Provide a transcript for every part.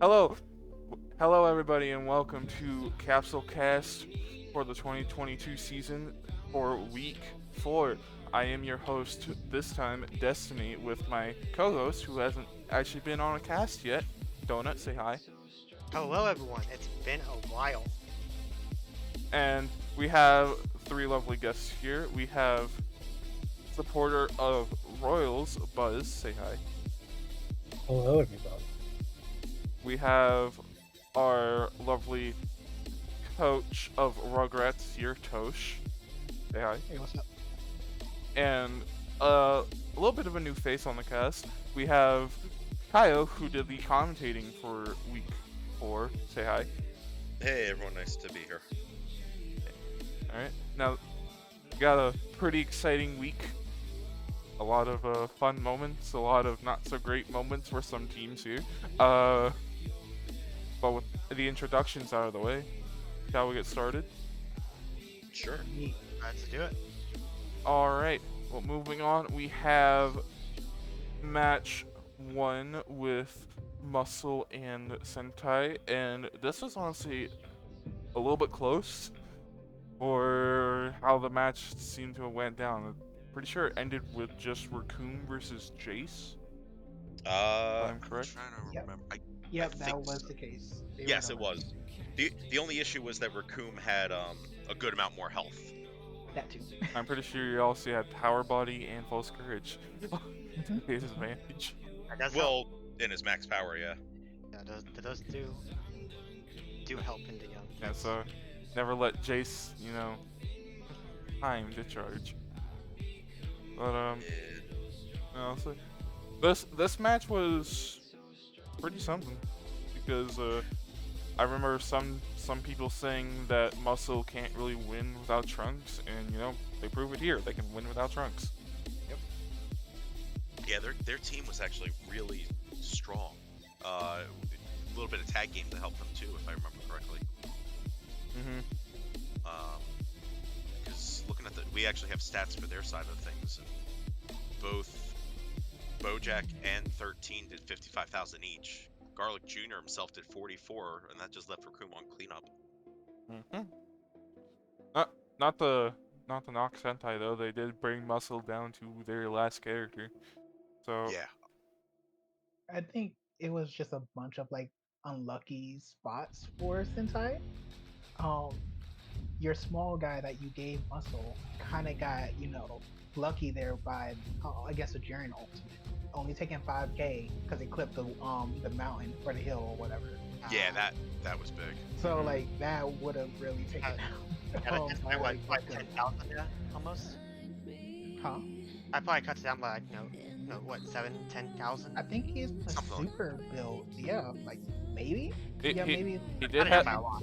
Hello, hello everybody, and welcome to Capsule Cast for the 2022 season for week 4. I am your host this time, Destiny, with my co-host who hasn't actually been on a cast yet. Donut, say hi. Hello, everyone. It's been a while. And we have 3 lovely guests here. We have supporter of Royals, Buzz, say hi. Hello, everybody. We have our lovely coach of Rugrats here, Tosh. Say hi. Hey, what's up? And a little bit of a new face on the cast. We have Kaio, who did the commentating for week 4. Say hi. Hey everyone, nice to be here. Alright, now we got a pretty exciting week. A lot of fun moments, a lot of not so great moments for some teams here. But with the introductions out of the way, shall we get started? Sure. Let's do it. Alright, well, moving on, we have match 1 with Muscle and Sentai, and this was honestly a little bit close for how the match seemed to have went down. I'm pretty sure it ended with just Raccoon versus Jace, if I'm correct. I'm trying to Yep. remember. Yep, I that think was so. the case. Yes, it was. The only issue was that Raccoon had a good amount more health. That too. I'm pretty sure you also had Power Body and False Courage to his advantage. That does Well, in his max power, yeah. help. That does do help in the Yeah, so never let Jace, time to charge. But honestly, this match was pretty something because I remember some people saying that Muscle can't really win without Trunks, and they prove it here. They can win without Trunks. Yeah, their team was actually really strong. A little bit of tag game to help them too, if I remember correctly. Mhm. Because looking at we actually have stats for their side of things, and both Bojack and 13 did 55,000 each. Garlic Jr. himself did 44, and that just left Raccoon on cleanup. Mhm. Not the knock Sentai though. They did bring Muscle down to their last character. So Yeah. I think it was just a bunch of like unlucky spots for Sentai. Um, your small guy that you gave muscle kind of got lucky there by I guess a Jiren ultimate, only taking 5K because he clipped the mountain or the hill or whatever. Yeah, that was big. So like that would have really taken out. That's my, what, like, 10,000 yeah, almost? Huh? I probably cut it down by, what, 10,000? I think he's a Something like super build. Yeah, like maybe. He- yeah, he- maybe. he Cut did it down have by a lot.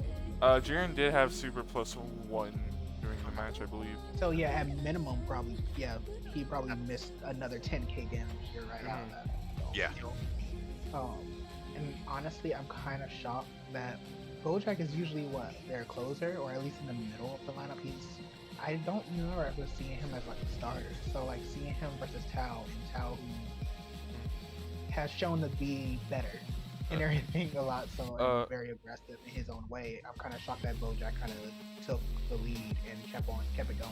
Jiren did have Super plus 1 during the match, I believe. So yeah, at minimum, probably he probably missed another 10K damage here right out of that. So, Yeah. And honestly, I'm kind of shocked that Bojack is usually their closer, or at least in the middle of the lineup. I don't remember ever seeing him as like a starter. So like seeing him versus Tao, and Tao who has shown to be better and everything a lot, so and very aggressive in his own way. I'm kind of shocked that Bojack kind of took the lead and kept it going.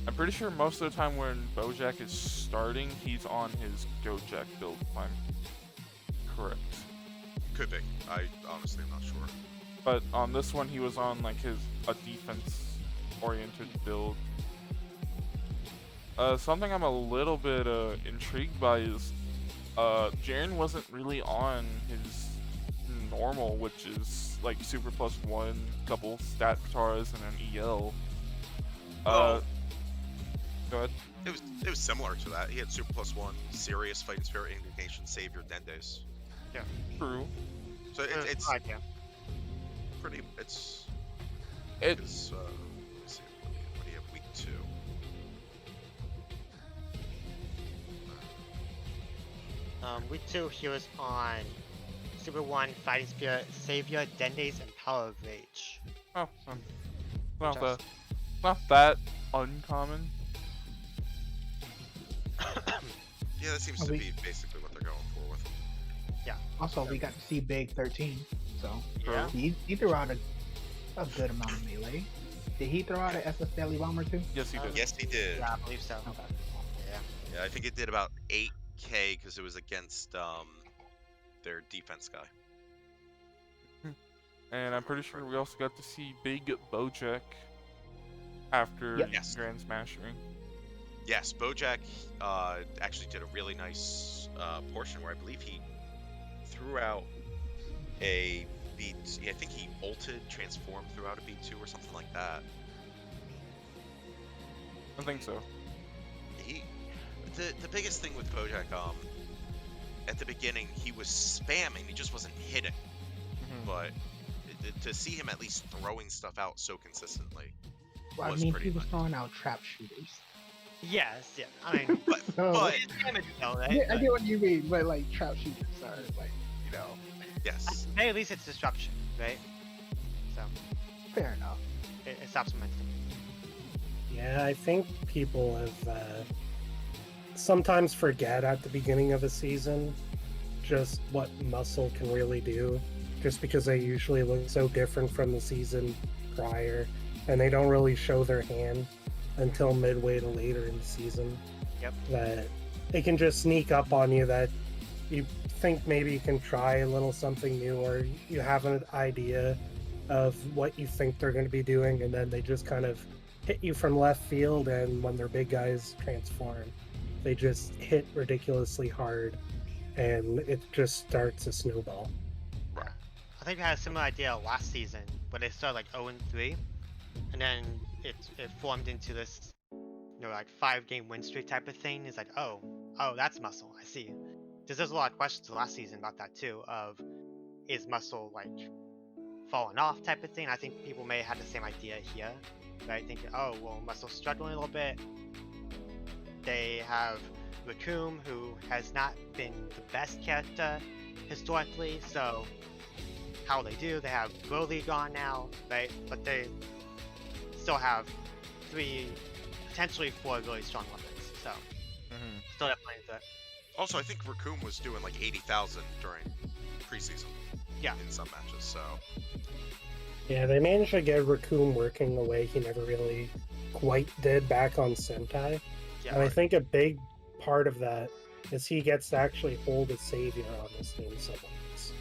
I'm pretty sure most of the time when Bojack is starting, he's on his Gojack build, if I'm correct. Could be. I honestly am not sure. But on this one, he was on like a defense-oriented build. Something I'm a little bit intrigued by is Jiren wasn't really on his normal, which is like Super plus 1, couple stat Kataras, and an EL. Well, Go ahead. it was similar to that. He had Super plus 1, Serious, Fighting Spirit, Indignation, Savior, Dendes. True. So it's Yeah. pretty. It's It let me see. What do you have week 2? Week 2, he was on Super 1, Fighting Spirit, Savior, Dendes, and Power of Rage. oh, not that uncommon. Yeah, that seems Are to we- be basically what they're going for with. Also, we got to see Big 13, so Yeah. he threw out a good amount of melee. Did he throw out an SS Deadly Bomber too? Yes, he did. Yes, he did. Yeah, I believe so. Okay. Yeah. Yeah, I think it did about 8K because it was against their defense guy. And I'm pretty sure we also got to see Big Bojack after Yep. Yes. Grand Smashing. Yes, Bojack actually did a really nice portion where I believe he threw out a beat. I think he ulted, transformed, threw out a B2 or something like that. I think so. The biggest thing with Bojack, at the beginning he was spamming, he just wasn't hitting. But to see him at least throwing stuff out so consistently Well, I was mean, pretty he was nice. throwing out trap shooters. Yes, yeah. I mean, But, So, but it's damage though, right? I get what you mean, but like trap shooters are like, you know, yes, Hey, at least it's disruption, right? So fair enough. it stops momentum. Yeah, I think people have sometimes forget at the beginning of a season just what Muscle can really do, just because they usually look so different from the season prior, and they don't really show their hand until midway to later in the season. Yep. That they can just sneak up on you, that you think maybe you can try a little something new, or you have an idea of what you think they're going to be doing, and then they just kind of hit you from left field, and when their big guys transform, they just hit ridiculously hard, and it just starts a snowball. Yeah. I think we had a similar idea last season, where they started like 0-3, and then it formed into this, you know, like 5-game win streak type of thing. It's like, oh, that's Muscle. I see. There's a lot of questions last season about that too. Of is Muscle like falling off type of thing? I think people may have had the same idea here, right? Thinking, oh, well, Muscle's struggling a little bit. They have Raccoon, who has not been the best character historically, so how they do? They have Broly gone now, right? But they still have 3, potentially 4 really strong weapons, so still have plenty of that. also I think Raccoon was doing like 80,000 during preseason. Yeah. In some matches, so Yeah, they managed to get Raccoon working the way he never really quite did back on Sentai. Yeah. And I think a big part of that is he gets to actually hold a savior on this team sometimes.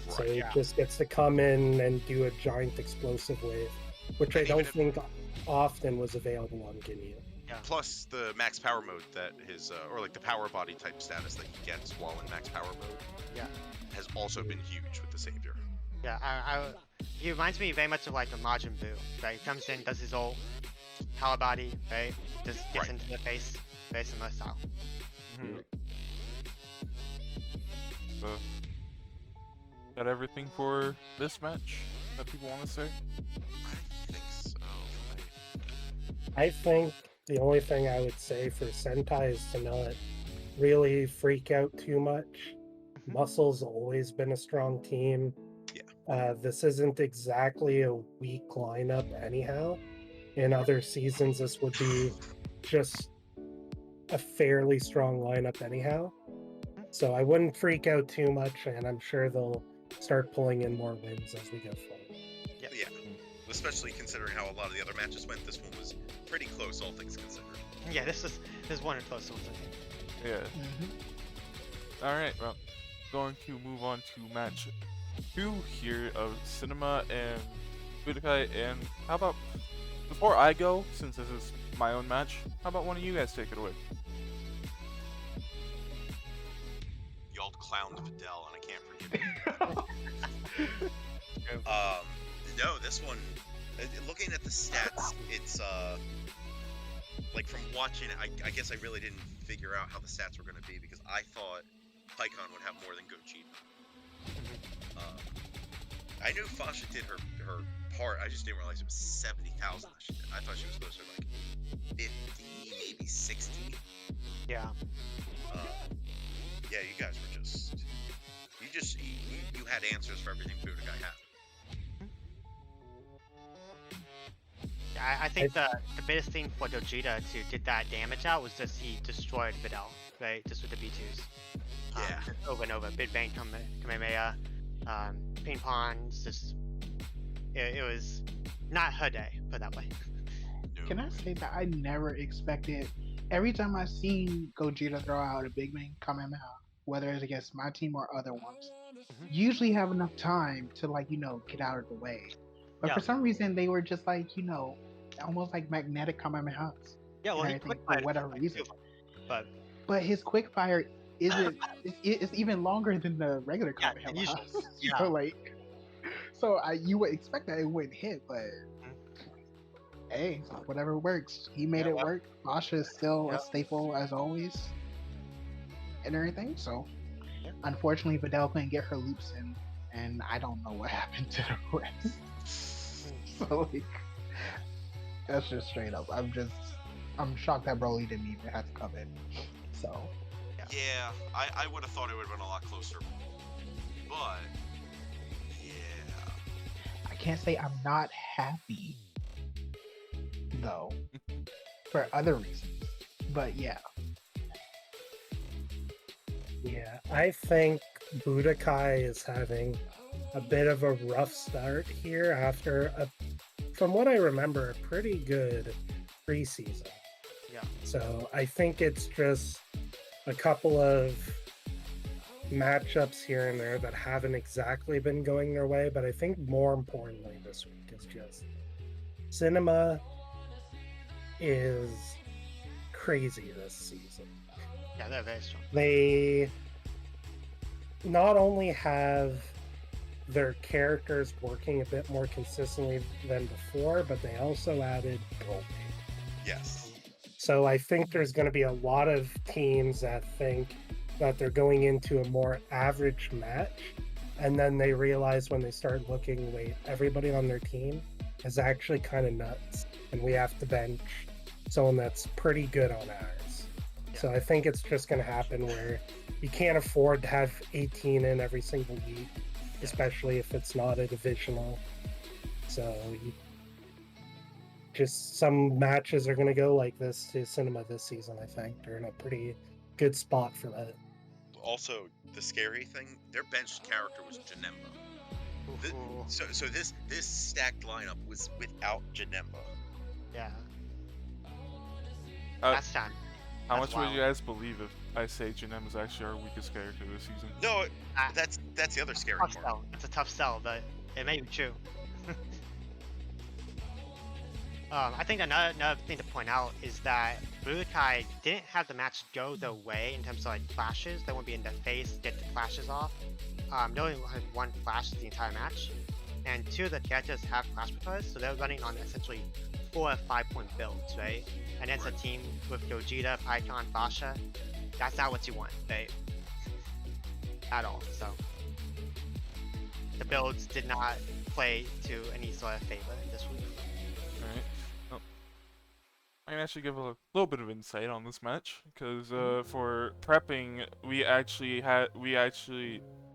So right. he Yeah. just gets to come in and do a giant explosive wave, which I And don't even if- think often was available on Ginyu. Plus the max power mode that his or like the power body type status that he gets while in max power mode. Yeah. Has also been huge with the savior. Yeah, he reminds me very much of like a Majin Buu, right? He comes in, does his ult, power body, right? Just gets Right. into the face, very similar style. Got everything for this match that people want to say? I think so. I think the only thing I would say for Sentai is to not really freak out too much. Muscle's always been a strong team. Yeah. This isn't exactly a weak lineup anyhow. In other seasons, this would be just a fairly strong lineup anyhow. So I wouldn't freak out too much, and I'm sure they'll start pulling in more wins as we go forward. Yeah. Especially considering how a lot of the other matches went, this one was pretty close, all things considered. Yeah, this is one of the close ones, I think. Yeah. Alright, well, going to move on to match 2 here of Cinema and Budokai. And how about, before I go, since this is my own match, how about one of you guys take it away? Y'all clowned Fidel, and I can't forgive it. No, this one, looking at the stats, it's like from watching it, I guess I really didn't figure out how the stats were going to be, because I thought Pycon would have more than Gogeta. I knew Fasha did her part, I just didn't realize it was 70,000 that she did. I thought she was closer to like 50, maybe 60. Yeah. Yeah, you guys were you had answers for everything Budokai had. Yeah, I think the biggest thing for Gogeta to get that damage out was just he destroyed Videl, right? Just with the B2s. Yeah. Just over and over. Big Bang Kamehameha, ping pongs. Just it was not her day, put it that way. Can I say that I never expected? Every time I seen Gogeta throw out a Big Bang Kamehameha, whether it's against my team or other ones, usually have enough time to like get out of the way. But Yeah. for some reason, they were just like almost like magnetic Kamehamehas Yeah, well, and he everything quick for fired whatever like reason. 2 of 'em, but But his quick fire isn't it's even longer than the regular yeah, and Kamehamehas. usually, So yeah. like you would expect that it wouldn't hit, but Mhm. hey, whatever works. He made Yeah, it well, work. Basha is still a yeah, staple as always and everything. So yeah. unfortunately, Vidal couldn't get her loops in, and I don't know what happened to the rest. So like, that's just straight up. I'm shocked that Broly didn't even have to come in. So Yeah, I would have thought it would have been a lot closer. But yeah. I can't say I'm not happy though, for other reasons. But yeah, Yeah, I think Budokai is having a bit of a rough start here after from what I remember, a pretty good preseason. Yeah. So I think it's just a couple of matchups here and there that haven't exactly been going their way, but I think more importantly this week is just Cinema is crazy this season. Yeah, they're very strong. They not only have their characters working a bit more consistently than before, but they also added Gold. Yes. So I think there's going to be a lot of teams that think that they're going into a more average match, and then they realize when they start looking, wait, everybody on their team is actually kind of nuts, and we have to bench someone that's pretty good on ours. Yeah. So I think it's just going to happen where you can't afford to have 18 in every single week, especially if it's not a divisional. So just some matches are going to go like this to Cinema this season. I think they're in a pretty good spot for that. Also, the scary thing, their bench character was Janemba. Ooh, So this stacked lineup was without Janemba. yeah. Uh, Last time. How That's much would wild. you guys believe if I say Janem is actually our weakest character this season? No, Ah, that's the other scary tough part. sell. It's a tough sell, but it may be true. I think another thing to point out is that Budokai didn't have the match go their way in terms of like flashes. They won't be in the face, get the flashes off. They only had 1 flash the entire match, and 2 of the characters have flash because, so they're running on essentially 4 or 5 point builds, right? And it's a team with Gogeta, Python, Basha. That's not what you want, right? At all. So the builds did not play to any sort of favor this week. Alright. Well, I can actually give a little bit of insight on this match, because for prepping, we actually,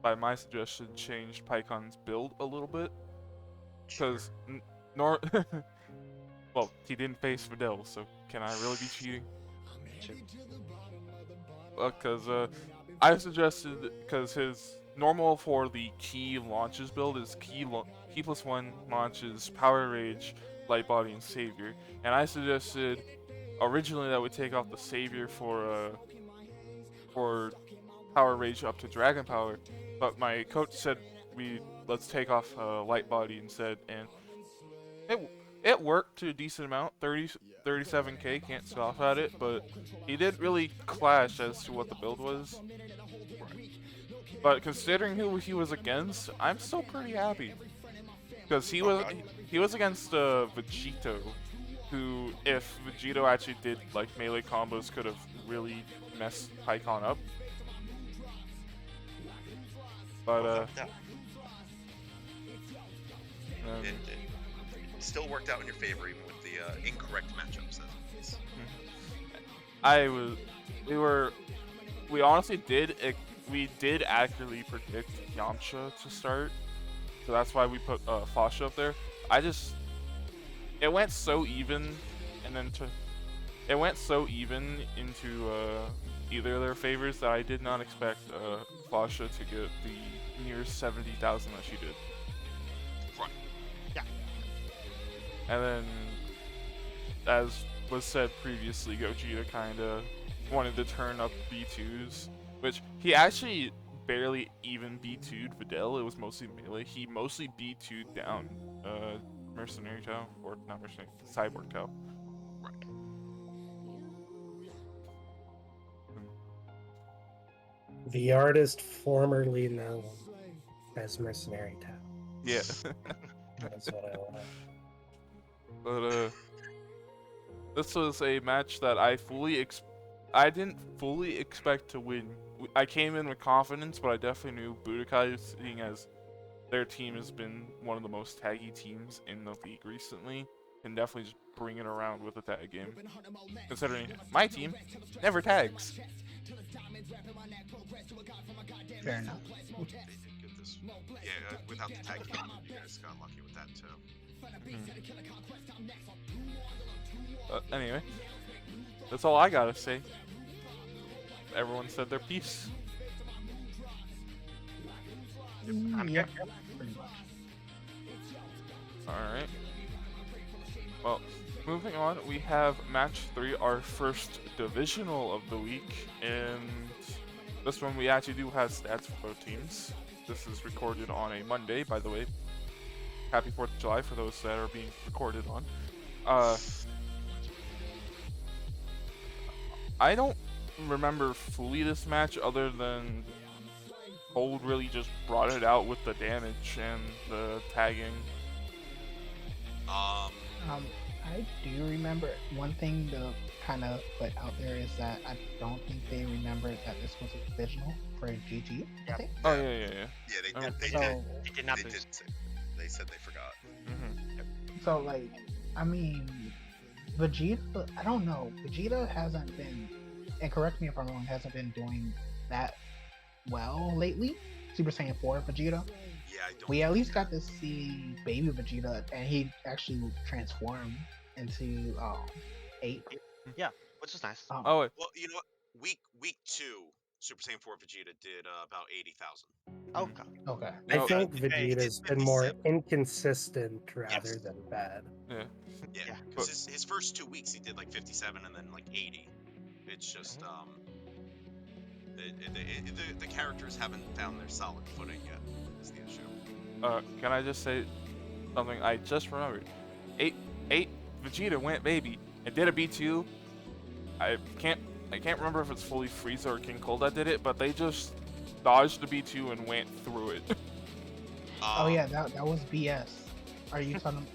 by my suggestion, changed Pycon's build a little bit. Because, well, he didn't face Videl, so can I really be cheating? Because I suggested, because his normal for the key launches build is key plus 1 launches Power Rage, Light Body, and Savior, and I suggested originally that would take off the Savior for Power Rage up to Dragon Power, but my coach said let's take off Light Body instead, and it worked to a decent amount. 37k, can't scoff at it, but he did really clash as to what the build was. But considering who he was against, I'm still pretty happy, because he was against Vegito, who, if Vegito actually did like melee combos, could have really messed Pycon up. But it still worked out in your favor, even with the incorrect matchups. We honestly did accurately predict Yamcha to start, so that's why we put Fasha up there. It went so even, and then it went so even into either of their favors that I did not expect Fasha to get the near 70,000 that she did. Right. Yeah. And then, as was said previously, Gogeta kind of wanted to turn up B2s, which he actually barely even B2'd Videl. It was mostly melee. He mostly B2'd down Mercenary Tao, or not Mercenary, Cyborg Tao. Right. The artist formerly known as Mercenary Tao. Yeah. That's what I want. But this was a match that I didn't fully expect to win. I came in with confidence, but I definitely knew Budokai, seeing as their team has been one of the most taggy teams in the league recently, can definitely just bring it around with a tag game. Considering my team never tags. Fair enough. They did get this. Yeah, without the tag game, you guys got lucky with that too. Anyway, that's all I gotta say. Everyone said their piece. Yeah, pretty much. Alright. Well, moving on, we have match 3, our first divisional of the week, and this one we actually do have stats for both teams. This is recorded on a Monday, by the way. Happy 4th of July for those that are being recorded on. I don't remember fully this match other than Hold really just brought it out with the damage and the tagging. I do remember one thing to kind of put out there is that I don't think they remembered that this was a divisional for GT. I think. Oh yeah. Yeah, they did. They So- did. They did not They boost. did. They said they forgot. So like, I mean, Vegeta. I don't know. Vegeta hasn't been, and correct me if I'm wrong, hasn't been doing that well lately. Super Saiyan 4 Vegeta. Yeah, I don't. We at least got to see baby Vegeta, and he actually transformed into 8. Which is nice. Oh wait. Well, you know what? Week 2, Super Saiyan 4 Vegeta did about 80,000. Okay. Okay. I No, think okay, Vegeta's it's been more 57. inconsistent rather Yes. than bad. Yeah, Yeah. because his first 2 weeks he did like 57 and then like 80. It's just the characters haven't found their solid footing yet. Is the issue. Can I just say something I just remembered? 8 Vegeta went baby and did a B2. I can't remember if it's fully Frieza or King Cold that did it, but they just dodged the B2 and went through it. Oh yeah, that was BS. Are you talking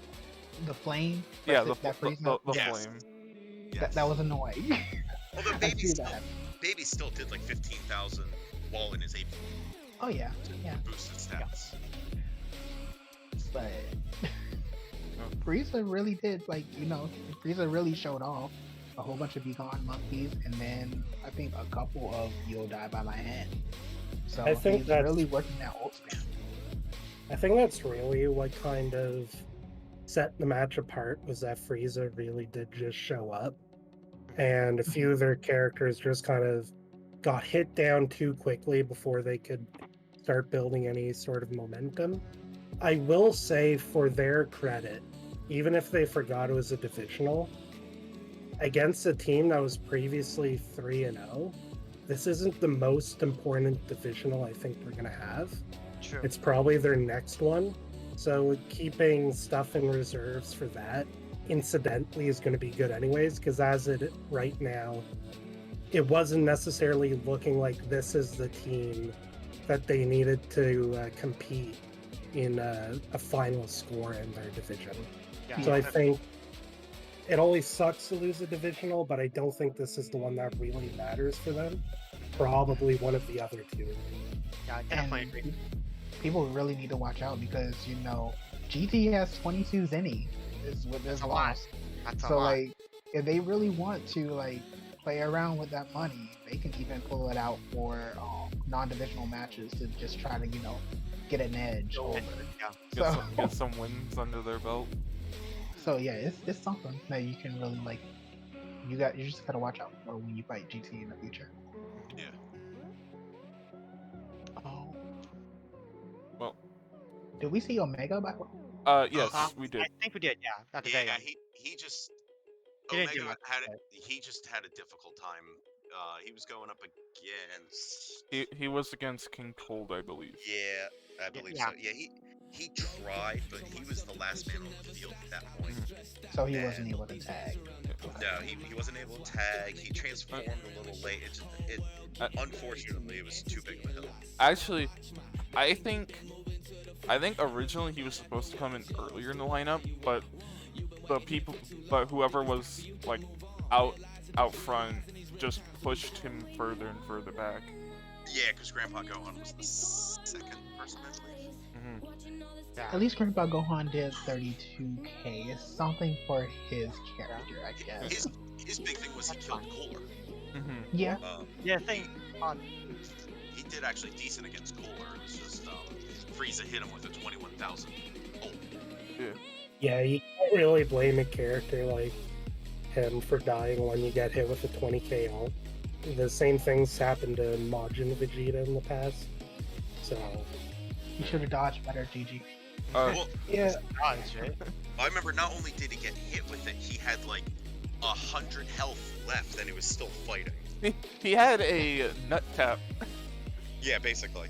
the flame? Yeah, That the Frieza? Yes. flame. Yes. That was annoying. Although I Baby see still, that. Baby still did like 15,000 while in his 8 Oh yeah, yeah. boosted stats. But Frieza really did, like, Frieza really showed off a whole bunch of Begone monkeys, and then I think a couple of You'll Die by My Hand. So I think he's that's- really working that ult spam. I think that's really what kind of set the match apart, was that Frieza really did just show up. And a few of their characters just kind of got hit down too quickly before they could start building any sort of momentum. I will say, for their credit, even if they forgot it was a divisional, against a team that was previously 3-0, this isn't the most important divisional I think we're going to have. True. It's probably their next one. So keeping stuff in reserves for that, incidentally, is going to be good anyways, because as it right now, it wasn't necessarily looking like this is the team that they needed to compete in a final score in their division. Yeah. So I think it always sucks to lose a divisional, but I don't think this is the one that really matters for them. Probably one of the other two. Yeah, I definitely And agree. people really need to watch out because, GT has 22 Zenny is what there's That's a lot. lost. That's a So lot. like, if they really want to play around with that money, they can even pull it out for non-divisional matches to just try to get an edge over. Yeah. So, Get some wins under their belt. so yeah, it's something that you can really You just gotta watch out for when you fight GT in the future. Yeah. Oh, Well, did we see Omega by the way? yes, we did. I think we did, yeah. At the very Yeah, end. he just He didn't do Omega much, had but- he just had a difficult time. He was going up against He was against King Cold, I believe. yeah, I believe yeah. so. Yeah, he tried, but he was the last man on the field at that point. So he wasn't And able to tag. no, he wasn't able to tag. He transformed a little late. Unfortunately, it was too big of a hill. Actually, I think originally he was supposed to come in earlier in the lineup, but whoever was like out front just pushed him further and further back. Yeah, because Grandpa Gohan was the second person, I believe. Yeah. At least Grandpa Gohan did 32k. It's something for his character, I guess. His big thing was he killed Cooler. Yeah. Yeah, the thing on He did actually decent against Cooler. It was just Frieza hit him with a 21,000. Oh, Yeah, you can't really blame a character like him for dying when you get hit with a 20k ult. The same things happened to Majin Vegeta in the past. So, You should have dodged better, GG. well, yeah, dodge, right? I remember not only did he get hit with it, he had like 100 health left, and he was still fighting. He had a nut tap. Yeah, basically.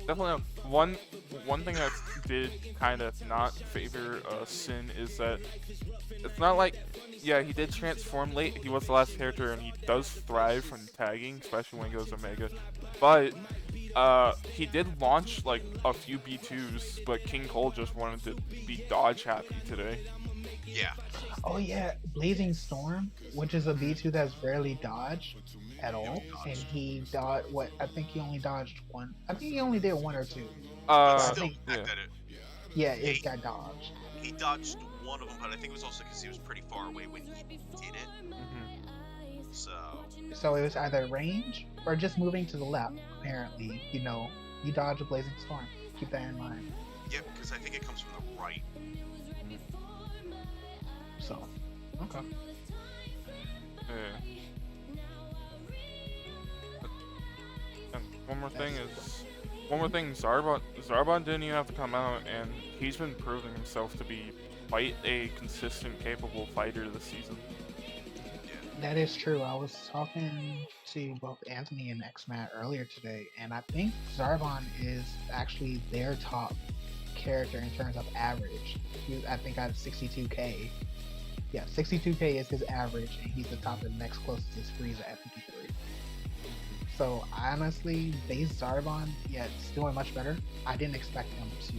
Definitely one thing that did kind of not favor Sin is that it's not like, yeah, he did transform late. He was the last character, and he does thrive from tagging, especially when he goes Omega. But he did launch like a few B2s, but King Cole just wanted to be dodge happy today. Yeah. Oh yeah, Blazing Storm, which is a B2 that's rarely dodged at all, and he dodged what? I think he only dodged one. I think he only did one or two. But I still, think, the yeah. fact that Yeah, He- it got dodged. he dodged one of them, but I think it was also because he was pretty far away when he did it. So, So it was either range or just moving to the left. Apparently, you dodge a Blazing Storm. Keep that in mind. yeah, because I think it comes from the right. So, okay. Yeah. And one more thing, Zarbon didn't even have to come out, and he's been proving himself to be quite a consistent, capable fighter this season. That is true. I was talking to both Anthony and X-Matt earlier today, and I think Zarbon is actually their top character in terms of average. I think I have 62k. Yeah, 62k is his average, and he's the top. The next closest is Frieza at 53. So honestly, base Zarbon, yeah, it's doing much better. I didn't expect him to,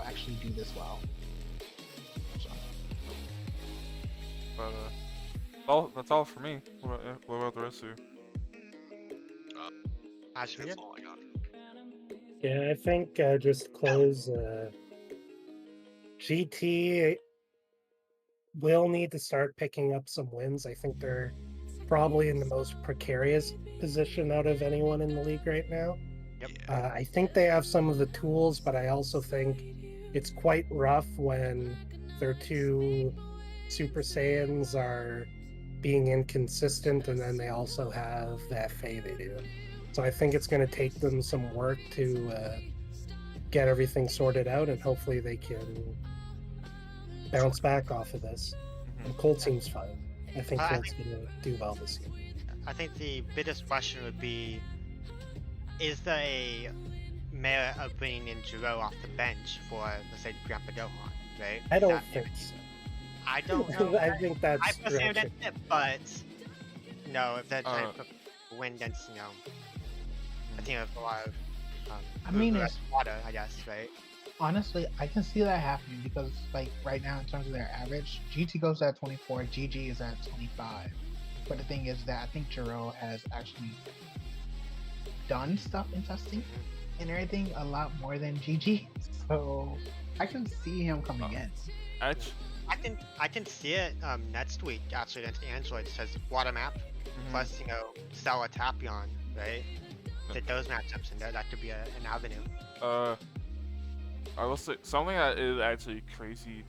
actually do this well. So. But that's all for me. What about the rest of you? Actually, That's all I got. yeah, I think just to close. GT will need to start picking up some wins. I think they're probably in the most precarious position out of anyone in the league right now. Yep. Yeah. I think they have some of the tools, but I also think it's quite rough when their two Super Saiyans are being inconsistent, and then they also have the FA they do. So I think it's going to take them some work to get everything sorted out, and hopefully they can bounce back off of this. And Colt seems fine. I think I Colt's going to do well this year. I think the biggest question would be, is there a merit of bringing in Jiro off the bench for, let's say, Grandpa Gohan, right? I don't That- think so. I don't know. I think that's I personally stretching. don't it, but no, if they're trying to win against, a team of a lot of, I mean, who it's has water, I guess, right? honestly, I can see that happening because, like, right now, in terms of their average, GT goes at 24, GG is at 25. But the thing is that I think Jiro has actually done stuff in testing and everything a lot more than GG. So I can see him coming in. Actually, I can see it next week actually against Android. It says water map plus Stella Tapion, right? Get those matchups in there. That could be an avenue. I will say something that is actually crazy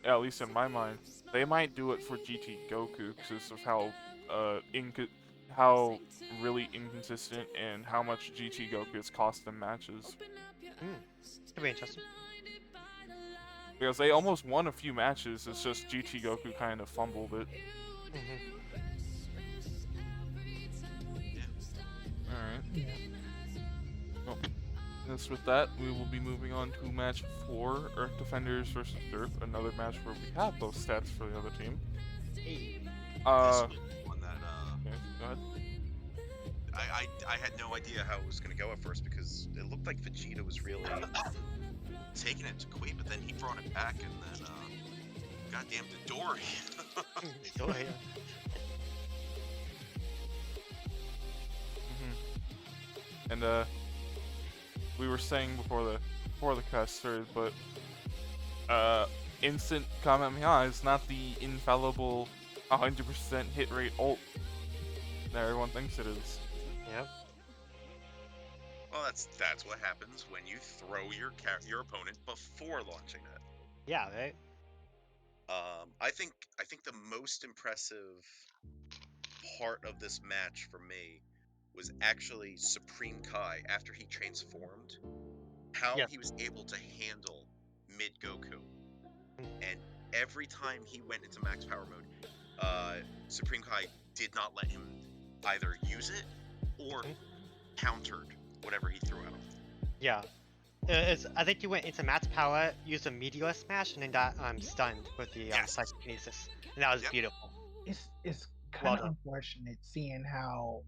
at least in my mind, they might do it for GT Goku because of how really inconsistent and how much GT Goku has cost them matches. Could be interesting. Because they almost won a few matches, it's just GT Goku kind of fumbled it. Alright. Yeah. Well, just with that, we will be moving on to match 4, Earth Defenders versus Derp, another match where we have both stats for the other team. This Uh, was one that okay, go ahead. I had no idea how it was gonna go at first because it looked like Vegeta was really taking it to Kui, but then he brought it back and then goddamn Dory. Oh, yeah. And we were saying before the cast started, but instant Kamehameha is not the infallible 100% hit rate ult that everyone thinks it is. Yep. Well, that's what happens when you throw your opponent before launching it. Yeah, right? I think the most impressive part of this match for me was actually Supreme Kai after he transformed. How Yeah. he was able to handle mid Goku, and every time he went into max power mode, Supreme Kai did not let him either use it or countered whatever he threw at him. Yeah. I think you went into max power, used a meteor smash, and then got stunned with the Yes. psychokinesis. And that was Yep. beautiful. It's kind Well of done. unfortunate seeing how,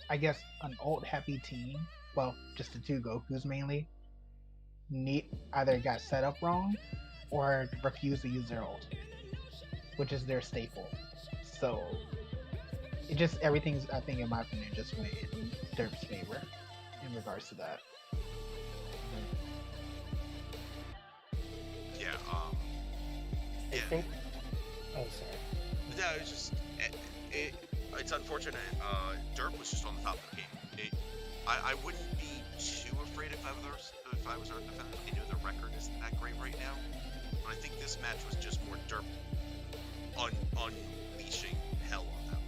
I guess, an ult heavy team, well, just the two Gokus mainly, either got set up wrong or refused to use their ult, which is their staple. So it just everything's, I think, in my opinion, just went in Derp's favor in regards to that. Yeah. I Yeah. think. Oh, sorry. No, it's just it's unfortunate. Derp was just on the top of the game. I wouldn't be too afraid if I was Earth Defender. I know the record isn't that great right now, but I think this match was just more Derp unleashing hell on them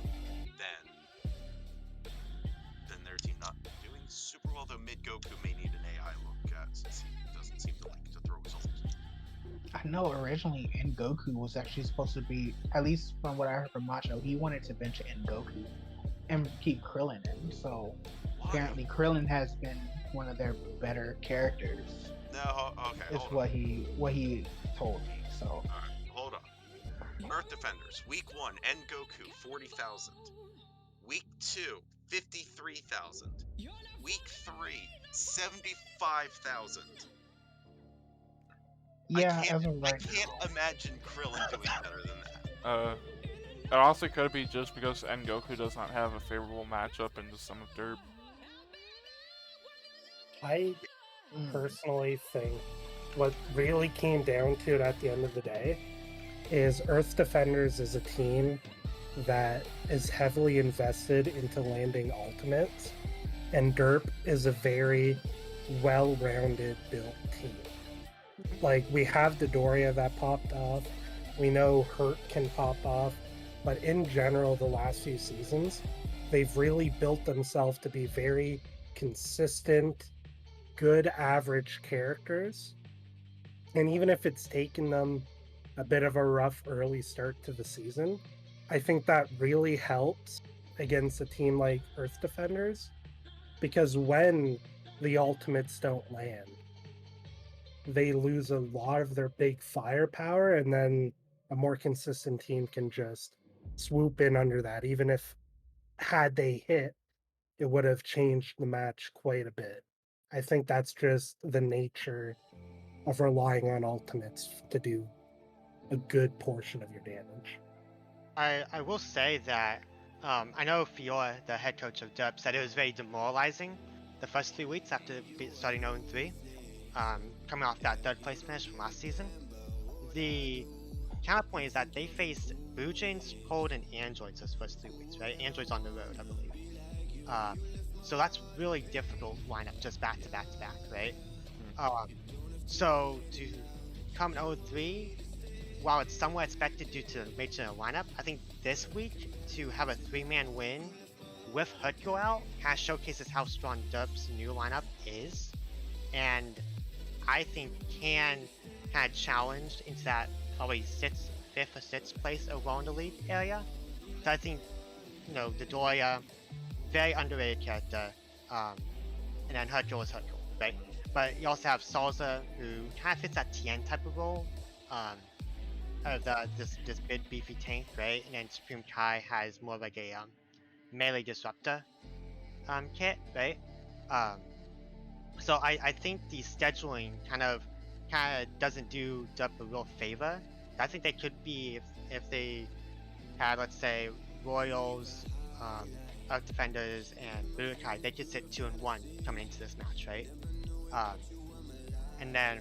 than their team not doing super well. Though mid Goku may need an AI look at since he doesn't seem to like to throw his ult. I know originally Goku was actually supposed to be, at least from what I heard from Macho, he wanted to bench Goku and keep Krillin in. So apparently Krillin has been one of their better characters. No, okay. Is what he told me. So Alright, hold on. Earth Defenders, Week 1, Goku, 40,000. Week 2, 53,000. Week 3, 75,000. yeah, I as of right can't now, imagine Krillin doing better than that. It also could be just because Goku does not have a favorable matchup into some of Derp. I personally think what really came down to it at the end of the day is Earth Defenders is a team that is heavily invested into landing ultimates, and Derp is a very well-rounded built team. Like, we have Dodoria that popped off, we know Hurt can pop off, but in general, the last few seasons, they've really built themselves to be very consistent, good average characters. And even if it's taken them a bit of a rough early start to the season, I think that really helps against a team like Earth Defenders, because when the ultimates don't land, they lose a lot of their big firepower, and then a more consistent team can just swoop in under that. Even if had they hit, it would have changed the match quite a bit. I think that's just the nature of relying on ultimates to do a good portion of your damage. I will say that I know Fiora, the head coach of Derp, said it was very demoralizing the first 3 weeks after starting 0-3, coming off that third place finish from last season. The counterpoint is that they faced Blue Jays, Cold, and Androids those first 3 weeks, right? Androids on the road, I believe. So that's really difficult lineup, just back to back to back, right? So to come in 0-3 while it's somewhat expected due to the nature of the lineup, I think this week to have a 3-man win with Hutko out kind of showcases how strong Dub's new lineup is, and I think can kind of challenge into that probably 5th or 6th place overall in the league area. So I think, the Doya, very underrated character, and then Hutko is Hutko, right? But you also have Salza, who kind of fits that Tien type of role, of this big beefy tank, right? And then Supreme Kai has more like a melee disruptor kit, right? So I think the scheduling kind of doesn't do Dub a real favor. I think they could be if they had, let's say, Royals, Arc Defenders, and Budokai, they could sit 2-1 coming into this match, right? And then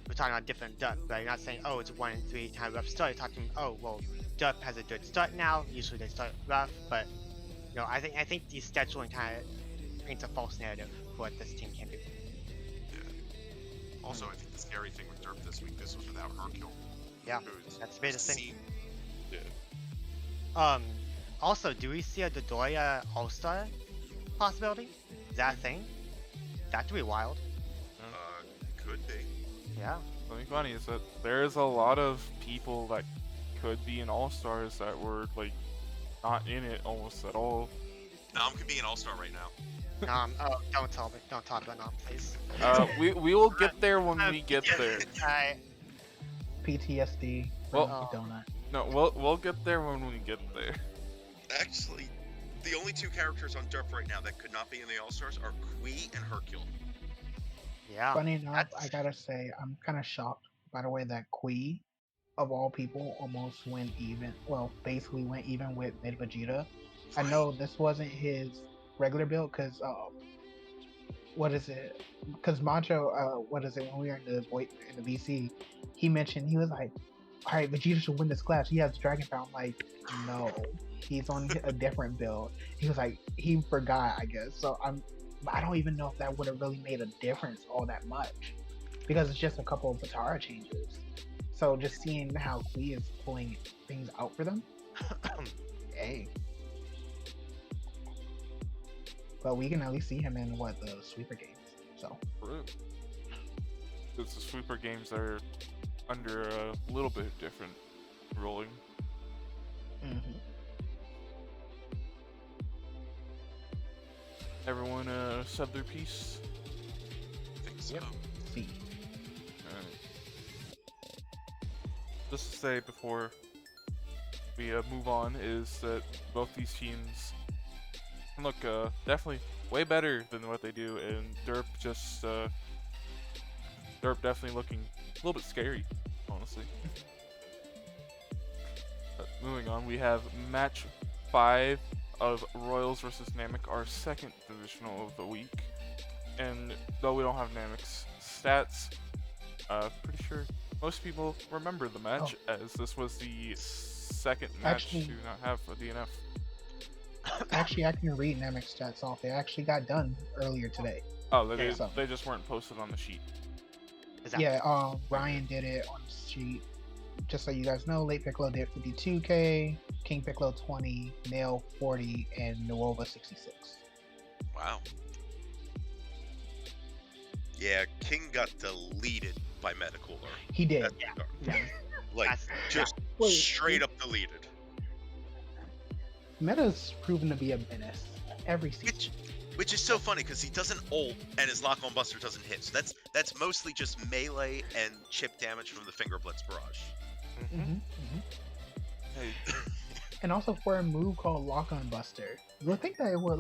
we're talking about different Dub, right? You're not saying, oh, it's 1-3 kind of rough start. You're talking, oh, well, Dub has a good start now. Usually they start rough, but I think the scheduling kind of paints a false narrative for what this team can do. Yeah. Also, I think the scary thing with Derp this week, this was without Hercule. Yeah, who's that's the biggest thing. Yeah. Also, do we see a Dodoya All-Star possibility? Is that a thing? That could be wild. Could be. Yeah. Something funny is that there's a lot of people that could be in All-Stars that were like not in it almost at all. Nam could be an all-star right now. Oh, don't talk about Nom, please. We will get there when we get there. Alright. PTSD. Well, donut. No, we'll get there when we get there. Actually, the only 2 characters on Derp right now that could not be in the all-stars are Kui and Hercule. Yeah. Funny enough, I gotta say, I'm kind of shocked by the way that Kui, of all people, almost went even. Well, basically went even with Mid Vegeta. I know this wasn't his regular build because what is it? Because Macho, what is it? When we were in the VC, he mentioned he was like, "All right, Vegeta should win this class. He has Dragon Power." I'm like, no, he's on a different build. He was like, he forgot, I guess. So I don't even know if that would have really made a difference all that much, because it's just a couple of Batara changes. So just seeing how Kui is pulling things out for them, hey. But we can at least see him in the sweeper games. So. True. Because the sweeper games are under a little bit different ruling. Mm-hmm. Everyone said their piece. I think so. Yep. See. Alright. Just to say before we move on is that both these teams look definitely way better than what they do, and Derp definitely looking a little bit scary, honestly. Moving on, we have match 5 of Royals versus Namek, our second divisional of the week. And though we don't have Namek's stats, pretty sure most people remember the match, as this was the second match to not have a DNF. Actually, I can read Namek's stats off. They actually got done earlier today. Oh, they just weren't posted on the sheet. Yeah, Ryan did it on the sheet. Just so you guys know, Late Piccolo did 52k, King Piccolo 20, Nail 40, and Nuova 66. Wow. Yeah, King got deleted by Metacooler. He did. Yeah. Like, just straight up deleted. Meta's proven to be a menace every season. Which is so funny because he doesn't ult and his lock-on buster doesn't hit. So that's mostly just melee and chip damage from the Finger Blitz barrage. Mm-hmm. Hey. And also for a move called Lock On Buster, you would think that it would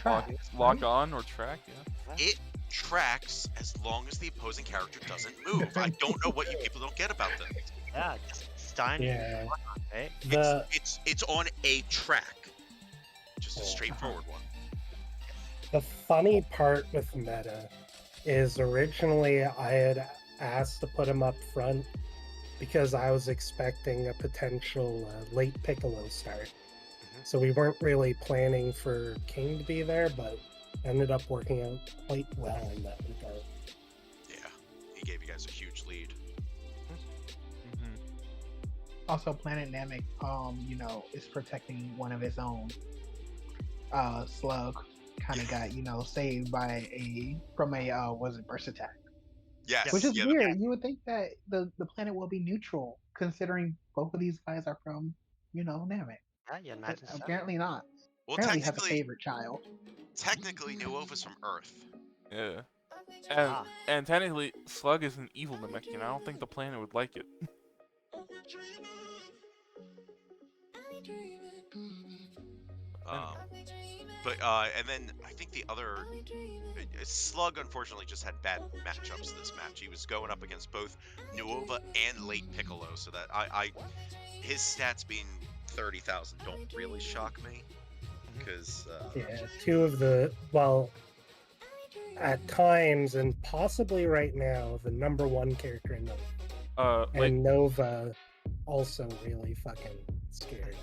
track. Lock on or track, yeah. It tracks as long as the opposing character doesn't move. I don't know what you people don't get about this. Yeah, just stun. Yeah. Right? It's on a track. Just a straightforward one. The funny part with Meta is originally I had asked to put him up front because I was expecting a potential late Piccolo start. So we weren't really planning for King to be there, but ended up working out quite well in that regard. Yeah, he gave you guys a huge lead. Also, Planet Namek, is protecting one of his own. Slug kind of got, saved by from a was it burst attack, Yes. which is Yeah. weird. You would think that the planet will be neutral, considering both of these guys are from, Namek, Yeah, you but imagine so. apparently not. Well, Apparently, he has a favorite child. technically, Nuova's from Earth. Yeah. Ah. And technically, Slug is an evil Namekian. I don't think the planet would like it. And then I think the other Slug unfortunately just had bad matchups this match. He was going up against both Nuova and Late Piccolo, so that his stats being 30,000 don't really shock me because Yeah, two of the, well, at times and possibly right now, the number one character in Nova. And Nova also really fucking scary.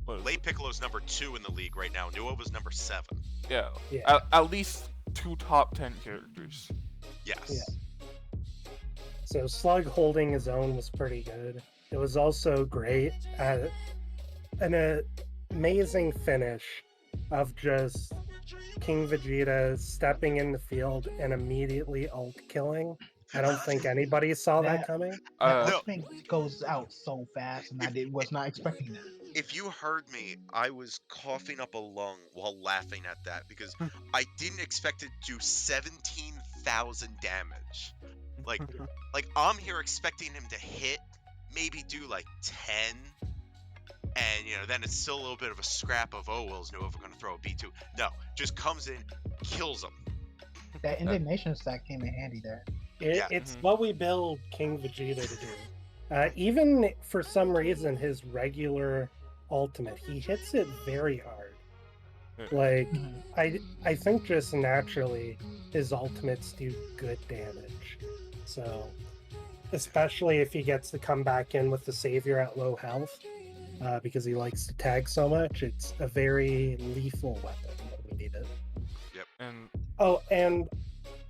Late Piccolo's number 2 in the league right now. Nuova's number 7. Yeah. At least 2 top 10 characters. Yes. Yeah. So Slug holding his own was pretty good. It was also great at an amazing finish of just King Vegeta stepping in the field and immediately ult killing. I don't think anybody saw that coming. That ultimate goes out so fast, and I was not expecting that. If you heard me, I was coughing up a lung while laughing at that because I didn't expect it to do 17,000 damage. Like I'm here expecting him to hit, maybe do like 10, and then it's still a little bit of a scrap of is Nova going to throw a B2? No, just comes in, kills him. That indignation stack came in handy there. It's what we build King Vegeta to do. Even for some reason, his regular ultimate, he hits it very hard. Like, I think just naturally his ultimates do good damage. So, especially if he gets to come back in with the Savior at low health, because he likes to tag so much, it's a very lethal weapon that we needed. Yep. And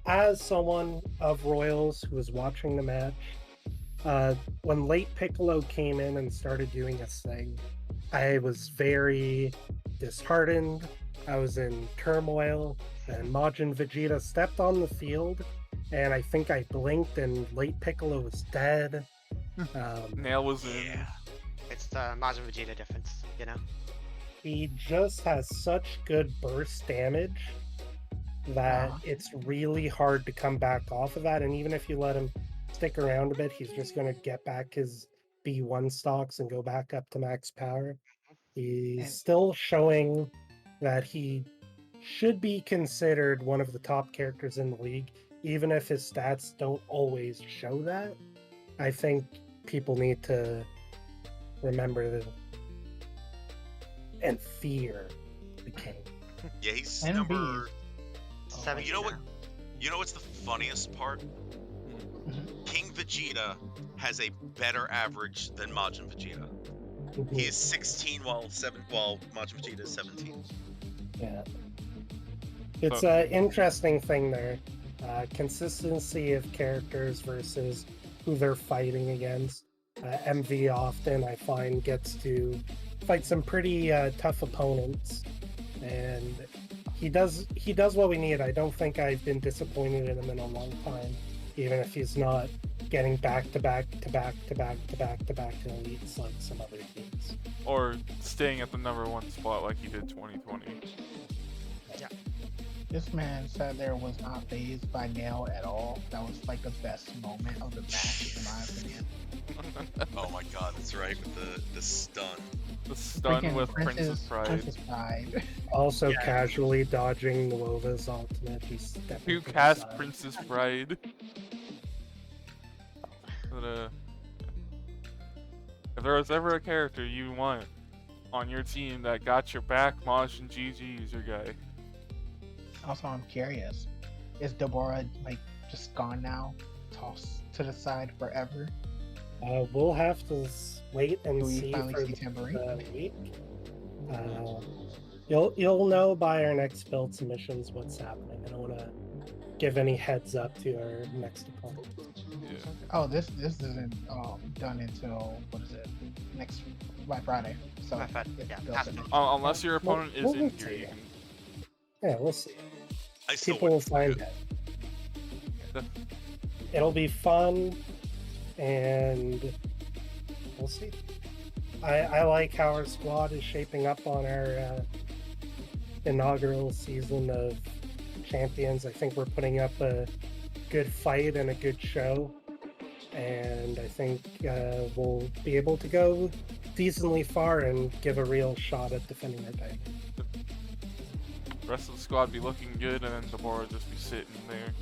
as someone of Royals who was watching the match, when Late Piccolo came in and started doing his thing, I was very disheartened. I was in turmoil, and Majin Vegeta stepped on the field, and I think I blinked and Late Piccolo was dead. Nail was in. It's the Majin Vegeta difference, He just has such good burst damage that it's really hard to come back off of that, and even if you let him stick around a bit, he's just going to get back his B1 stocks and go back up to max power. He's still showing that he should be considered one of the top characters in the league, even if his stats don't always show that. I think people need to remember and fear the king. Yeah, he's And number 7. You know what? You know what's the funniest part? King Vegeta has a better average than Majin Vegeta. He is 16 while Majin Vegeta is 17. Yeah. It's an interesting thing there. Consistency of characters versus who they're fighting against. MV often, I find, gets to fight some pretty tough opponents, and he does what we need. I don't think I've been disappointed in him in a long time, even if he's not getting back to back to elites like some other teams. Or staying at the number 1 spot like he did 2020. Yeah. This man sat there, was not fazed by Nail at all. That was like the best moment of the match, in my opinion. Oh my god, that's right, with the stun. The stun Freaking with Princess Pride. Princess Pride. Also casually dodging Nuova's ultimate. Who cast Princess Pride? But, if there was ever a character you want on your team that got your back, Mosh and GG is your guy. Also, I'm curious. Is Deborah just gone now? Tossed to the side forever? We'll have to wait and Do we see finally for see Tambourine? the week. You'll know by our next build submissions what's happening. I don't want to give any heads up to our next opponent. Yeah. Oh, this isn't done until what is it? Next by Friday. So By Friday, it- yeah, they'll has send to it. be. Unless your We'll- opponent is we'll in wait here, till you then. can. Yeah, we'll see. I still People will wouldn't find do out. The- It'll be fun, and we'll see. I like how our squad is shaping up on our inaugural season of champions. I think we're putting up a good fight and a good show, and I think we'll be able to go decently far and give a real shot at defending our title. The rest of the squad be looking good, and then Demora just be sitting there.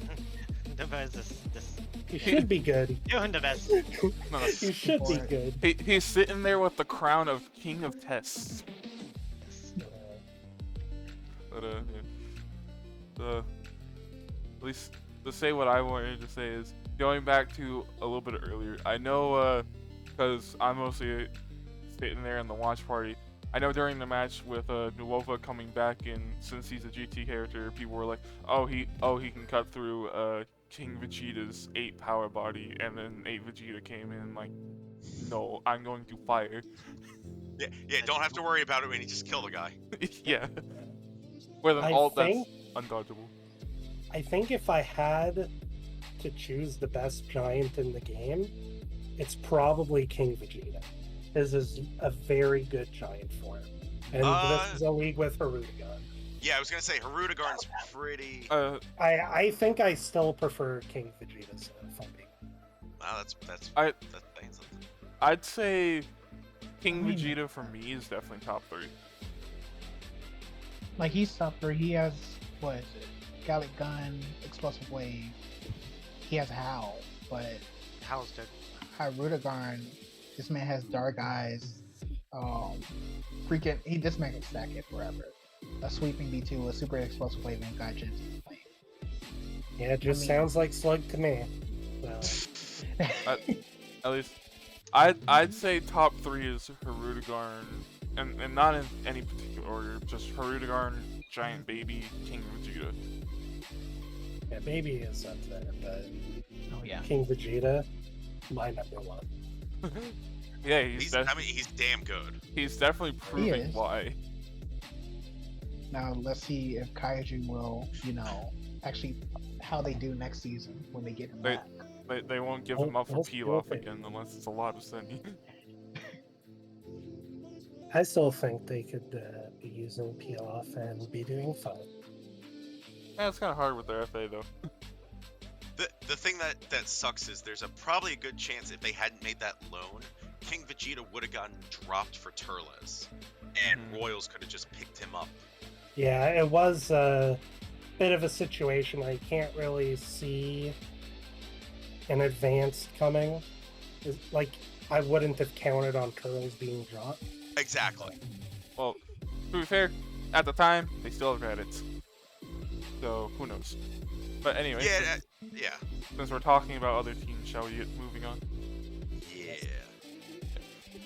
The best this You should be good. doing the best. No, You should be Or- good. he's sitting there with the crown of King of Tests. But yeah. At least to say what I wanted to say is going back to a little bit earlier. I know, because I'm mostly sitting there in the watch party. I know during the match with Nuova coming back in, since he's a GT character, people were like, "Oh, he can cut through King Vegeta's 8 power body," and then 8 Vegeta came in like, "No, I'm going to fire." Yeah, don't have to worry about it when you just kill the guy. Yeah. With an I ult think- that's undodgeable. I think if I had to choose the best giant in the game, it's probably King Vegeta. This is a very good giant for him. And this is a league with Harudagon. Yeah, I was gonna say Harudagon's pretty. I think I still prefer King Vegeta, so if I'm being Wow, that's I- saying something. I'd say King I mean- Vegeta for me is definitely top 3. Like he's tougher. He has what is it? Gallic Gun, Explosive Wave. He has Howl, but How's good? Harudagon, this man has dark eyes. This man can stack it forever. A sweeping B2, a super explosive wave, and Gaijin. Yeah, it just I mean- sounds like Slug to me. So, At least I'd say top 3 is Harudagon, and not in any particular order, just Harudagon, Giant Baby, King Vegeta. yeah, Baby is up there, but Oh yeah. King Vegeta, my number one. Yeah, He's damn good. he's definitely proving is. why. Now let's see if Kaiju will, actually how they do next season when they get him They- back. They won't give him up for We'll Pilaf see. again unless it's a lot of Senny. I still think they could be using Pilaf and be doing fine. Yeah, it's kind of hard with their FA though. The thing that sucks is there's probably a good chance if they hadn't made that loan, King Vegeta would have gotten dropped for Turles, and Mhm. Royals could have just picked him up. Yeah, it was a bit of a situation I can't really see in advance coming. Like, I wouldn't have counted on Turtles being dropped. Exactly. Well, to be fair, at the time they still have credits, so who knows. But anyway, Yeah, yeah, since we're talking about other teams, shall we get moving on? yeah.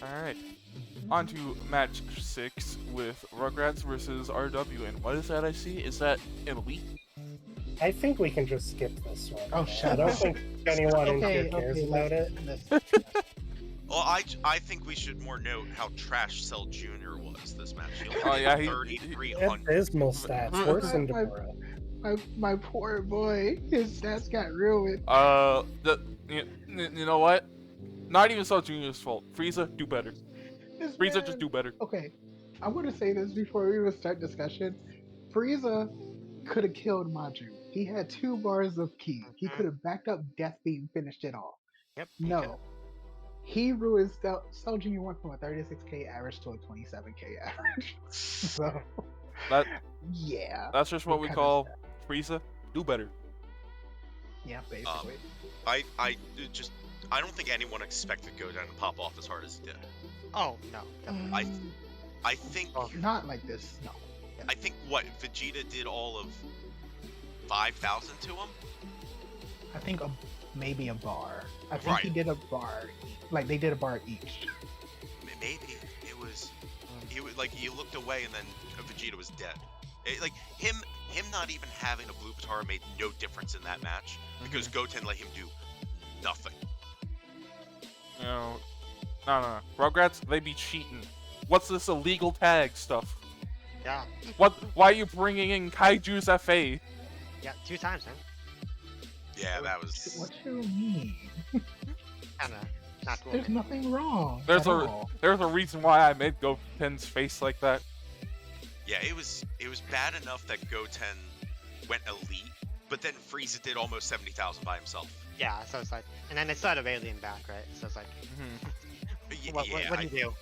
All right, on to match 6 with Rugrats versus RW. And what is that I see? Is that Elite? I think we can just skip this one. Oh, I shut don't up. think anyone in here Okay, cares okay, about it. Well, I think we should more note how trash Cell Jr. was this match. He only Oh, did yeah, he- 3,300. Abysmal stats, worse than Deborah. My poor boy, his stats got ruined. You know what? Not even Cell Jr.'s fault. Frieza, do better. This Frieza, man- just do better. Okay, I want to say this before we even start discussion. Frieza could have killed Maju. He had 2 bars of ki. He could have backed up Death Beam, finished it off. Yep. he No. could've. He ruined Cell Jr. went from a 36k average to a 27k average. So, That yeah. that's just what He we kinda call Frieza, do better. Yeah, basically. I don't think anyone expected Godan to pop off as hard as he did. Oh no. definitely. I think Not like this, no. I think what Vegeta did all of 5,000 to him. I think maybe a bar. I think he Right. did a bar. Like, they did a bar each. Maybe it was like you looked away and then Vegeta was dead. Like him him not even having a blue Patara made no difference in that match because Goten let him do nothing. You know, no. Rugrats, they be cheating. What's this illegal tag stuff? Yeah. Why are you bringing in Kaiju's FA? Yeah, 2 times, man. Yeah, that was. What you mean? Kinda not cool. There's nothing wrong. There's at a all. reason why I made Goten's face like that. Yeah, it was bad enough that Goten went elite, but then Frieza did almost 70,000 by himself. Yeah, so it's like, and then they started Alien back, right? So it's like, what do you do?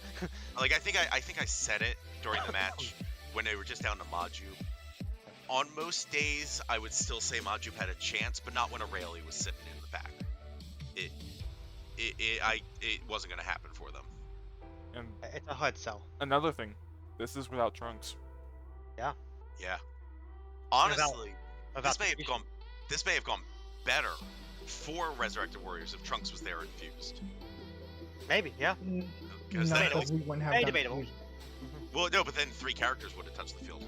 Like I think I said it during the match when they were just down to Maju. On most days, I would still say Maju had a chance, but not when Aurelia was sitting in the back. It wasn't gonna happen for them. And It's a HUD cell. another thing, this is without Trunks. Yeah. Honestly, About this may have gone better for Resurrected Warriors if Trunks was there and fused. Maybe, yeah. Because No, then, Debatable. because we wouldn't have Very done debatable. fusion. well, no, but then 3 characters would have touched the field.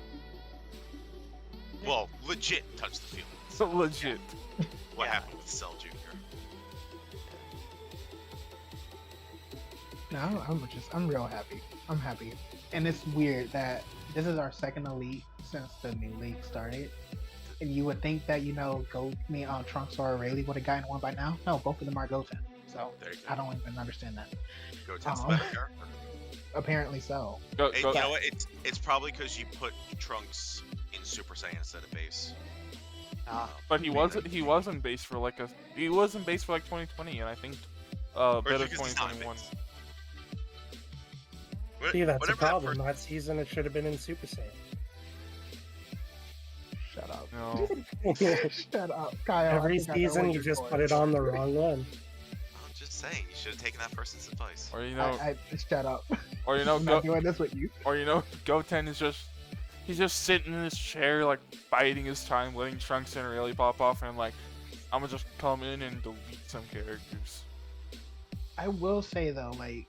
Well, legit touched the field. So legit. What Yeah. happened with Cell Jr.? No, I'm real happy. I'm happy. And it's weird that this is our second elite since the new league started. And you would think that, Trunks or Rayleigh would have gotten one by now. No, both of them are Goten. So There you go. I don't even understand that. Goten's the Oh. better character. Apparently so. Go, Hey, go, you know what? It's probably because you put Trunks in Super Saiyan instead of base. but he wasn't based for like 2020, and I think a bit of because he's not 2021. based. See, that's a Whatever that problem. That season, it should have been in Super Saiyan. Shut up. No. Shut up. Kaio, Every I think I know season, where you you're just going. put it on the wrong one. I'm just saying, you should have taken that person's advice. Or you know, I shut up. or you know, I'm not doing this with you. Goten is he's just sitting in his chair, like biding his time, letting Trunks and Rayleigh pop off, and like, I'm gonna just come in and delete some characters. I will say though, like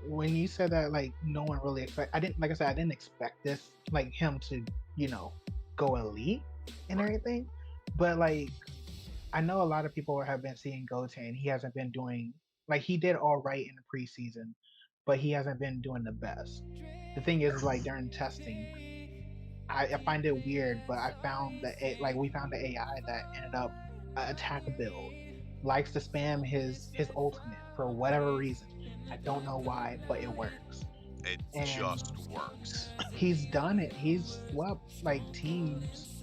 when you said that, like no one really I didn't expect this, like him to, go elite and everything. But like, I know a lot of people have been seeing Goten. He hasn't been doing he did all right in the preseason, but he hasn't been doing the best. The thing is, like during testing, I find it weird, but I found that we found the AI that ended up attack build likes to spam his ultimate for whatever reason. I don't know why, but it works. It And just works. He's done it. He's swept teams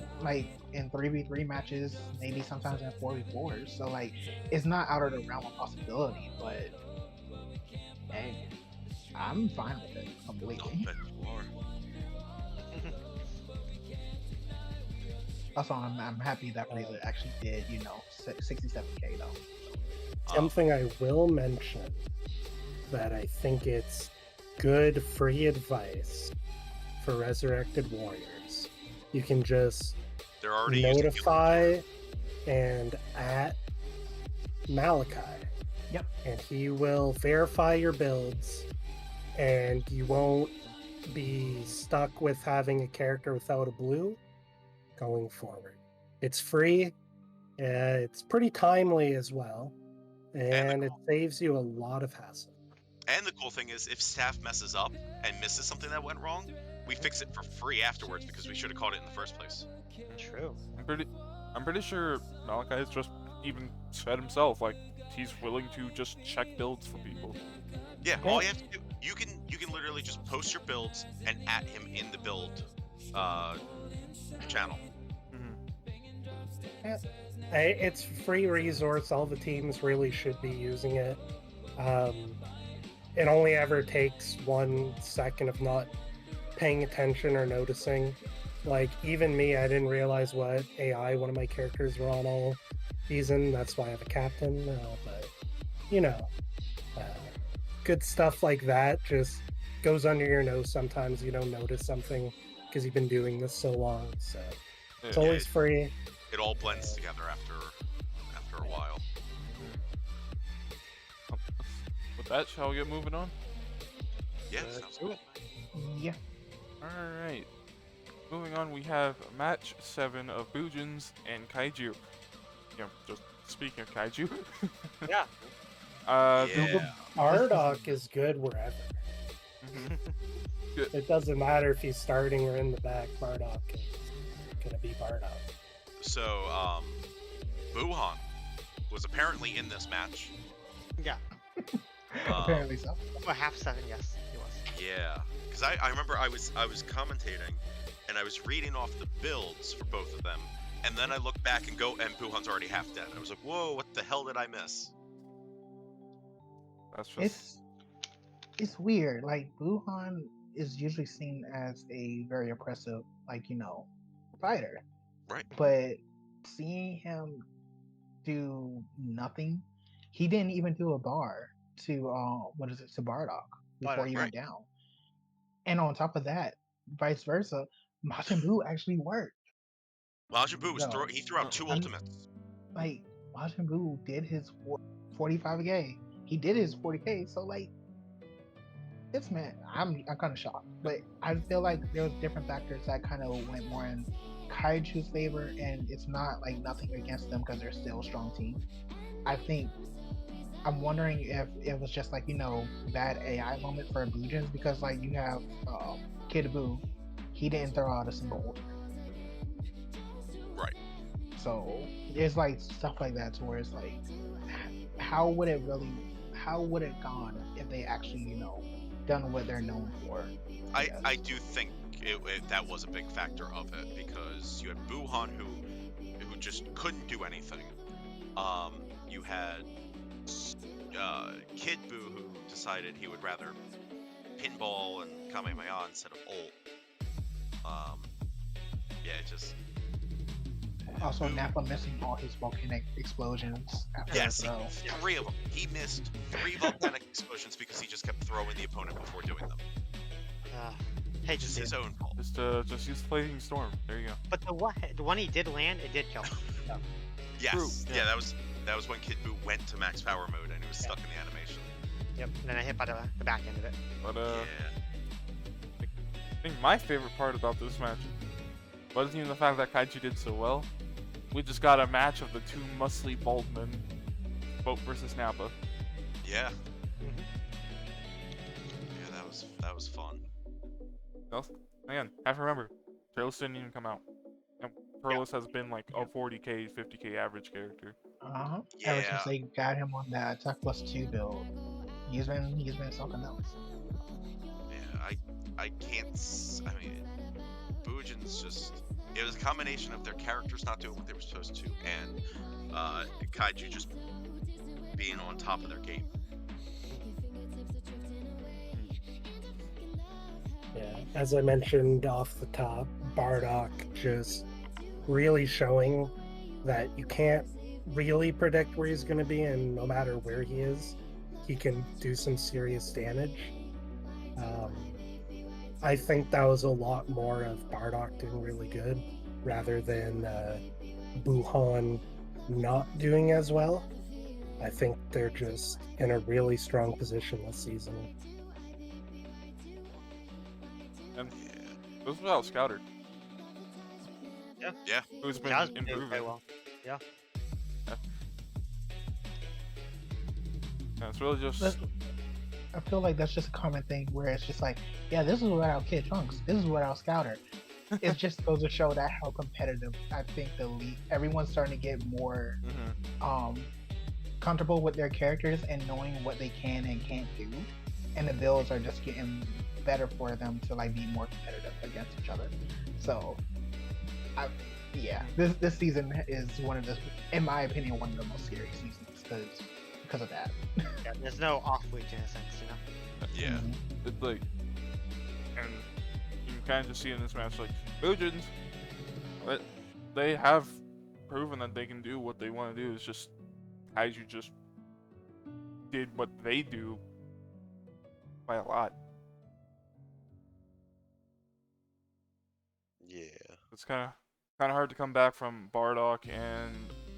in 3v3 matches, maybe sometimes in 4v4s. So it's not out of the realm of possibility. But hey, I'm fine with it Don't completely. bet you are. Also, I'm happy that Frieza actually did 67k though. Something I will mention that I think it's good free advice for Resurrected Warriors. You can just They're already using notify and at Malachi. Yep. And he will verify your builds, and you won't be stuck with having a character without a blue going forward. It's free. It's pretty timely as well, and it saves you a lot of hassle. And the cool thing is, if staff messes up and misses something that went wrong, we fix it for free afterwards because we should have caught it in the first place. True. I'm pretty sure Malachi has just even said himself, like, he's willing to just check builds for people. Yeah, all you have to do, you can literally just post your builds and at him in the build channel. It's a free resource. All the teams really should be using it. It only ever takes 1 second of not paying attention or noticing. Like, even me, I didn't realize what AI one of my characters were on all season. That's why I have a captain. But, good stuff like that just goes under your nose sometimes. You don't notice something because you've been doing this so long. So it's always free. It all blends together after a while. With that, shall we get moving on? Yeah, sounds good. Yeah. Alright. moving on, we have match 7 of Bujins and Kaiju. Just speaking of Kaiju. Yeah. Yeah. Bardock is good wherever. Mhm. It doesn't matter if he's starting or in the back. Bardock is gonna be Bardock. So, Buhan was apparently in this match. Yeah. Apparently so. For half 7, yes, he was. Yeah, because I remember I was commentating, and I was reading off the builds for both of them, and then I look back and Buhan's already half dead. I was like, whoa, what the hell did I miss? That's just. It's weird. Like Buhan is usually seen as a very oppressive, fighter. Right. But seeing him do nothing, he didn't even do a bar to to Bardock before Bardock, he right. went down. And on top of that, vice versa, Majin Buu actually worked. Majin Buu was No. he threw out 2 I'm- ultimates. Like Majin Buu did his 45k. He did his 40k. So like, this man, I'm kind of shocked. But I feel like there was different factors that kind of went more in Kaiju's favor, and it's not like nothing against them because they're still a strong team. I think I'm wondering if it was just like bad AI moment for Bujins because like you have Kid Buu, he didn't throw out a single order. Right. So there's like stuff like that to where it's like, how would it gone if they actually done what they're known for? I do think that was a big factor of it because you had Buhan who just couldn't do anything. You had Kid Buu who decided he would rather pinball and Kamehameha instead of ult. Yeah, it just. Also, Nappa missing all his volcanic explosions after Yes, the throw. 3 of them. He missed 3 volcanic explosions because he just kept throwing the opponent before doing them. Hate to Just see his it. own fault. Just use Flaming Storm. There you go. But the one he did land, it did kill him. Yes. True, Yeah, yeah. that was when Kid Buu went to max power mode and he was stuck in the animation. Yep. And then I hit by the back end of it. But Yeah. I think my favorite part about this match wasn't even the fact that Kaiju did so well. We just got a match of the 2 muscly bald men, Boat versus Nappa. Yeah. Mhm. Yeah, that was fun. Again, have to remember, Trailus didn't even come out. And Trailus has been like a 40k, 50k average character. Ever since Yeah. they got him on that Attack Plus 2 build, he's been something else. Yeah, I can't. I mean, Bujin's just. It was a combination of their characters not doing what they were supposed to, and Kaiju just being on top of their game. Yeah, as I mentioned off the top, Bardock just really showing that you can't really predict where he's going to be, and no matter where he is, he can do some serious damage. I think that was a lot more of Bardock doing really good rather than Buhan not doing as well. I think they're just in a really strong position this season. And this was without Scouter, Yeah. who's been Chaz did improving. very well. And it's really just. I feel like that's just a common thing where it's just like, yeah, this is without Kid Trunks, this is without Scouter. It just goes to show that how competitive I think the league, everyone's starting to get more comfortable with their characters and knowing what they can and can't do, and the builds are just getting better for them to like be more competitive against each other. So, this season is one of the, in my opinion, one of the most serious seasons because of that. Yeah. There's no off week in a sense, Yeah. It's like, and you can kind of just see in this match, like, Bujins, but they have proven that they can do what they want to do. It's just, Kaiju just did what they do by a lot. Yeah. It's kind of hard to come back from Bardock and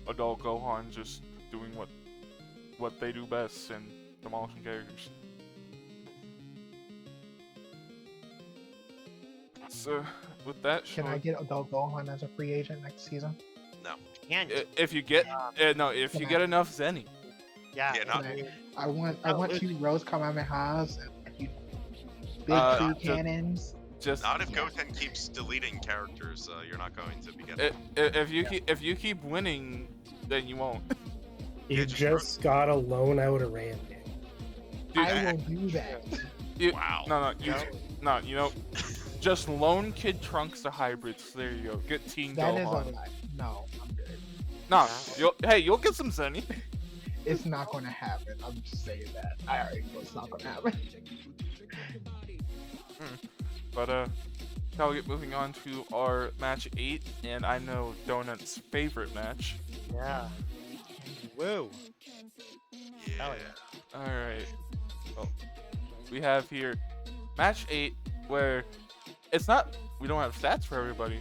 Adult Gohan just doing what they do best and demolishing characters. So with that, Can I get adult Gohan as a free agent next season? No. And if you get no, if you Can get I- enough Zenny. yeah, Yeah, it's not- weird. I want Oh, two Rose Kamehamehas and a few big Uh, tree just- cannons. Just Not if Yeah. Goten keeps deleting characters. You're not going to be getting. if you keep winning, then you won't. You Yeah, just gotta loan out a Randy. Dude, I will do that. Wow. No, just loan Kid Trunks to hybrids. There you go. Get Teen That is a Gohan. lie. No, I'm good. Nah, you'll get some Zenny. It's not going to happen. I'm just saying that. I already know it's not going to happen. But shall we get moving on to our match 8, and I know Donut's favorite match. Yeah. Woo. Yeah. Hell yeah. Alright. Well, we have here match 8, where it's not, we don't have stats for everybody.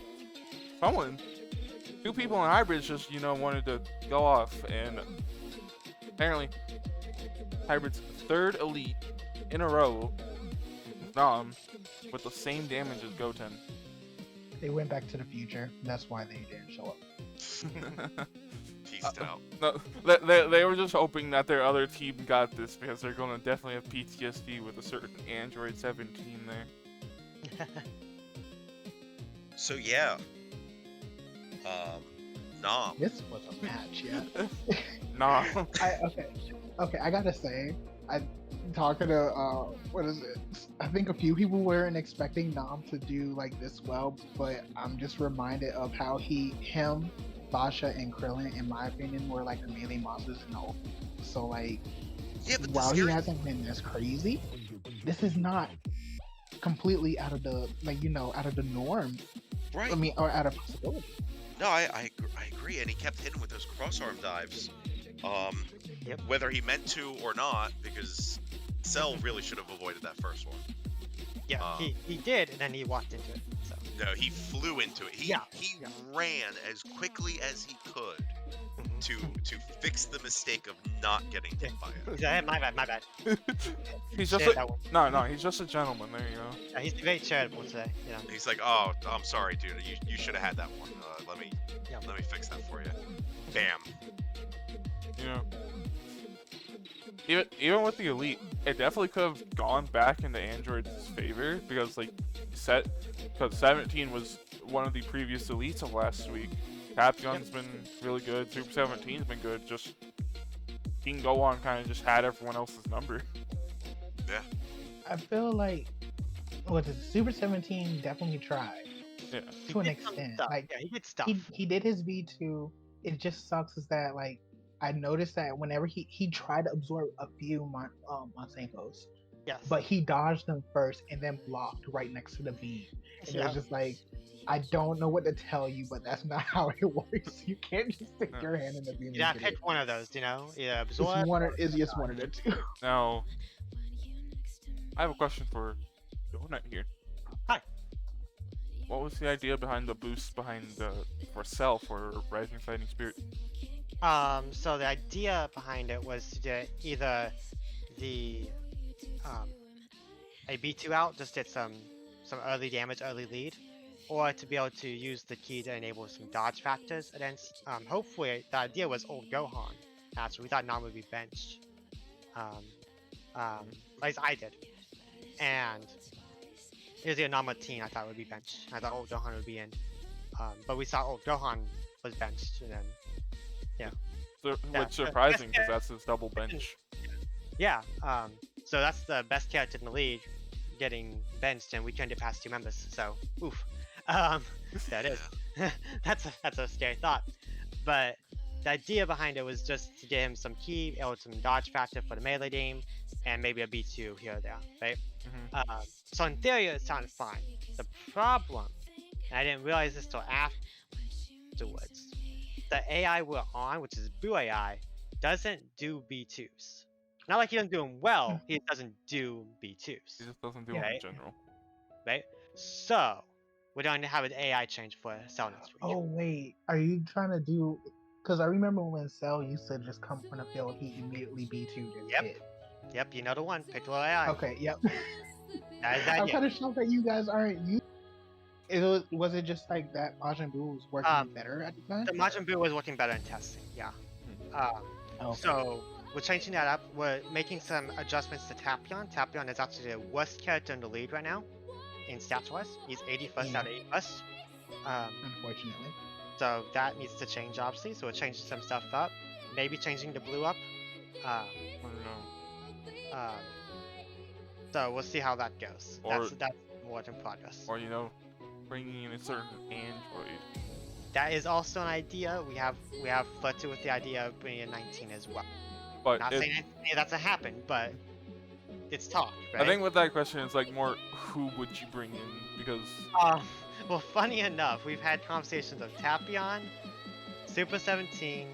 Two people in hybrids just, wanted to go off, and apparently hybrid's third elite in a row, with the same damage as Goten. They went back to the future. That's why they didn't show up. Peaced out. No, they were just hoping that their other team got this because they're gonna definitely have PTSD with a certain Android 17 there. So yeah. Nom. This was a match, yeah. Nah. Okay, I gotta say, I talking to what is it? I think a few people weren't expecting Nam to do like this well, but I'm just reminded of how him, Basha, and Krillin, in my opinion, were like the melee monsters in the old. So like, Yeah, but while he hasn't been this crazy, this is not completely out of the out of the norm. right. I mean, or out of possibility. No, I agree, and he kept hitting with those cross-arm dives. Yep. Whether he meant to or not, because Cell really should have avoided that first one. Yeah, he did, and then he walked into it. So No, he flew into it. He Yeah. ran as quickly as he could mhm. to fix the mistake of not getting hit by it. Yeah, my bad. He's just Shit, that one. no, he's just a gentleman. There you go. Yeah, he's very charitable today. He's like, "Oh, I'm sorry, dude. You should have had that one. Let me Yeah. fix that for you." Bam. You know. Even with the elite, it definitely could have gone back into Android's favor because, like, because 17 was one of the previous elites of last week. Capgun's been really good. Super 17's been good. Just King Gohan kind of just had everyone else's number. I feel like Super 17 definitely tried Yeah. to an He did some extent. stuff. Like Yeah, he did stuff. he did his V2. It just sucks is that like I noticed that whenever he tried to absorb a few Monsenkos, Yes. but he dodged them first and then blocked right next to the beam. And it Yeah. was just like, I don't know what to tell you, but that's not how it works. You can't just stick Yeah. your hand in the beam. You gotta and get pick it. one of those, Either It's absorb. just one of the two. Now, I have a question for Donut here. Hi. What was the idea behind the boost for Cell for Rising Fighting Spirit? So the idea behind it was to get either the a B2 out, just get some early damage, early lead, or to be able to use the key to enable some dodge factors against. Hopefully, the idea was old Gohan. Actually, we thought Nam would be benched. At least I did, and here's the Nam team. I thought would be benched. I thought old Gohan would be in, but we saw old Gohan was benched, and then Which surprising because that's his double bench. yeah. So that's the best character in the league getting benched, and we turned it past 2 members. So, oof. That is. that's a scary thought. But the idea behind it was just to get him some key, some dodge factor for the melee game, and maybe a B2 here or there, right? Mhm. So in theory, it sounded fine. The problem, and I didn't realize this till afterwards, the AI we're on, which is Boo AI, doesn't do B2s. Not like he doesn't do them well, he doesn't do B2s. He just doesn't do Yeah. it in general. Right? So, we're going to have an AI change for Cell next week. Oh wait, are you trying to do? Because I remember when Cell used to just come on the field, he immediately B2'd his Yep. hit. Yep, you know the one. Piccolo AI. Okay, yep. That is the I'm idea. kind of shocked that you guys aren't using Was it just like that Majin Buu was working better at the time? The Majin Buu was working better in testing, yeah. Okay. So we're changing that up. We're making some adjustments to Tapion. Tapion is actually the worst character in the league right now, in stats wise. He's 81st out of 81st. Unfortunately. So that needs to change, obviously. So we're changing some stuff up. Maybe changing the blue up. I don't know. So we'll see how that goes. Or- That's work in progress. Or bringing in a certain android. That is also an idea. We have flirted with the idea of bringing in 19 as well. But Not saying any of that's a happen, but it's talk, right? I think with that question, it's like more who would you bring in, because Well, funny enough, we've had conversations of Tapion, Super 17,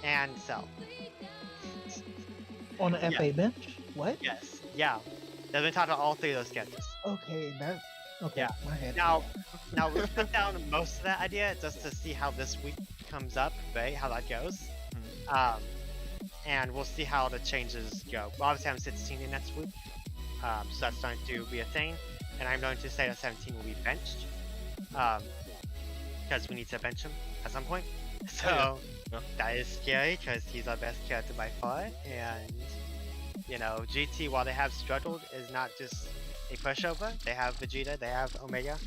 and Cell. On the FA bench? What? Yes, yeah. They've been talking about all three of those sketches. Okay, that's okay. Yeah. My head. Now we've cut down most of that idea just to see how this week comes up, right? How that goes. And we'll see how the changes go. We'll obviously have 16 in next week, so that's starting to be a thing. And I'm going to say that 17 will be benched, because we need to bench him at some point. So Yeah. that is scary because he's our best character by far. And you know, GT, while they have struggled, is not just a pushover. They have Vegeta, they have Omega,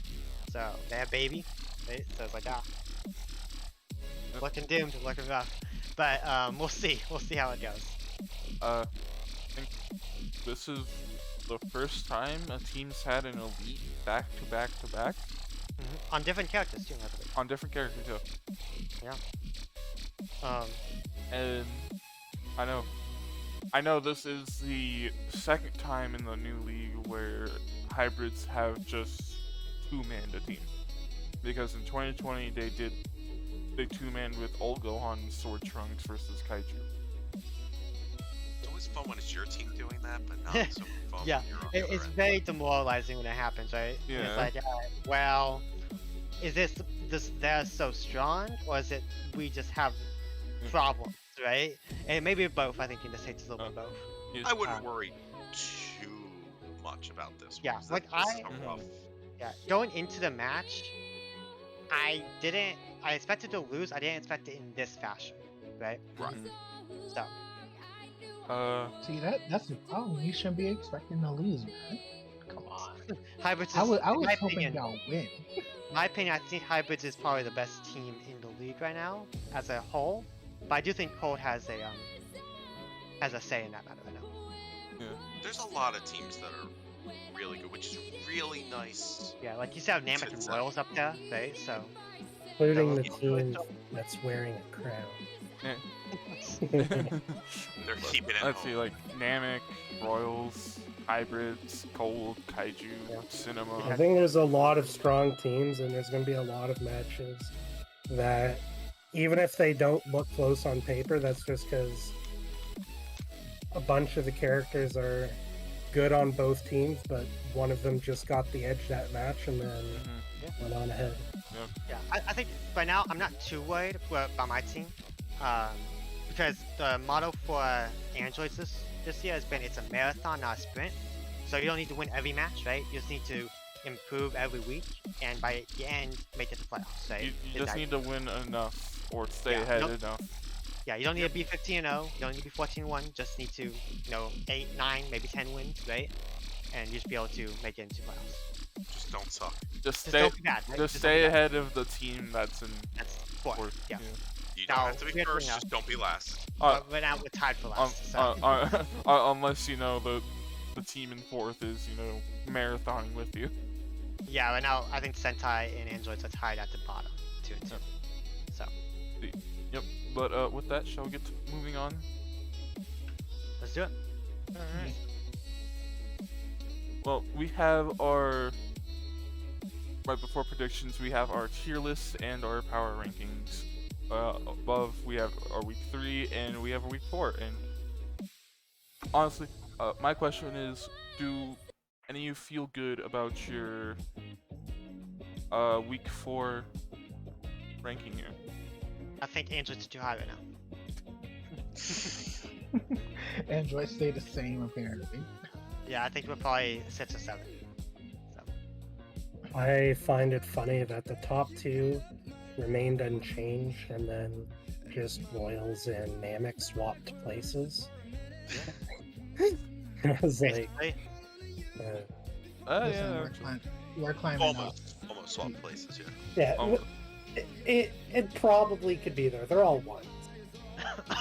so they have Baby, right? So it's like looking doomed, looking rough. But we'll see how it goes. I think this is the first time a team's had an elite back to back to back On different characters too, I believe. on different characters too. And I know this is the second time in the new league where hybrids have just two-manned a team. Because in 2020 they two-manned with All Gohan and Sword Trunks versus Kaiju. It's always fun when it's your team doing that, but not so fun Yeah, when you're on the other it's end. very demoralizing when it happens, right? Yeah. It's like, well, is this they're so strong, or is it we just have problems, right? And maybe both. I think in this case it's a little bit both. I wouldn't worry too much about this. Yeah, because like that's just I- a rough. Yeah, going into the match, I expected to lose. I didn't expect it in this fashion, right? Right. So See, that's the problem. You shouldn't be expecting to lose, man. Come on. Hybrids is, I was in my hoping opinion, y'all win. in my opinion, I think Hybrids is probably the best team in the league right now as a whole. But I do think Cold has a say in that matter right now. There's a lot of teams that are really good, which is really nice. Yeah, like you said, Namek and Royals up there, right? So Including the Yeah. team that's wearing a crown. They're keeping it let's home. see, like Namek, Royals, Hybrids, Cold, Kaiju, Cinema. I think there's a lot of strong teams, and there's going to be a lot of matches that, even if they don't look close on paper, that's just because a bunch of the characters are good on both teams, but one of them just got the edge that match and then went on ahead. yeah, I think by now I'm not too worried about my team, because the motto for Androids this year has been it's a marathon, not a sprint. So you don't need to win every match, right? You just need to improve every week, and by the end, make it to playoffs, right? You Is just that- need to win enough or stay Yeah, ahead nope. enough. Yeah, you don't need to be 15-0. You don't need to be 14-1. Just need to, 8, 9, maybe 10 wins, right? And you just be able to make it into playoffs. Just don't suck. Just Just stay don't be bad, right? just Just stay don't be bad. ahead of the team that's in That's fourth. fourth. Yeah. You don't Now, have to be weirdly first, enough- just don't be last. Right now we're tied for last. So. Unless the team in fourth is marathoning with you. Yeah, right now I think Sentai and Androids are tied at the bottom, 2 and 2. So Yep. But with that, shall we get to moving on? let's do it. Alright. Well, we have our right before predictions. We have our tier lists and our power rankings. Above we have our week 3 and we have our week 4. And honestly, my question is: do any of you feel good about your week 4 ranking here? I think Androids are too high right now. Android stay the same apparently. Yeah, I think we're probably 6 or 7. So I find it funny that the top two remained unchanged, and then just Royals and Namek swapped places. I was like, Basically, Listen, Yeah. we're climbing up. Almost swapped places, yeah. yeah, Um, it probably could be there. They're all ones.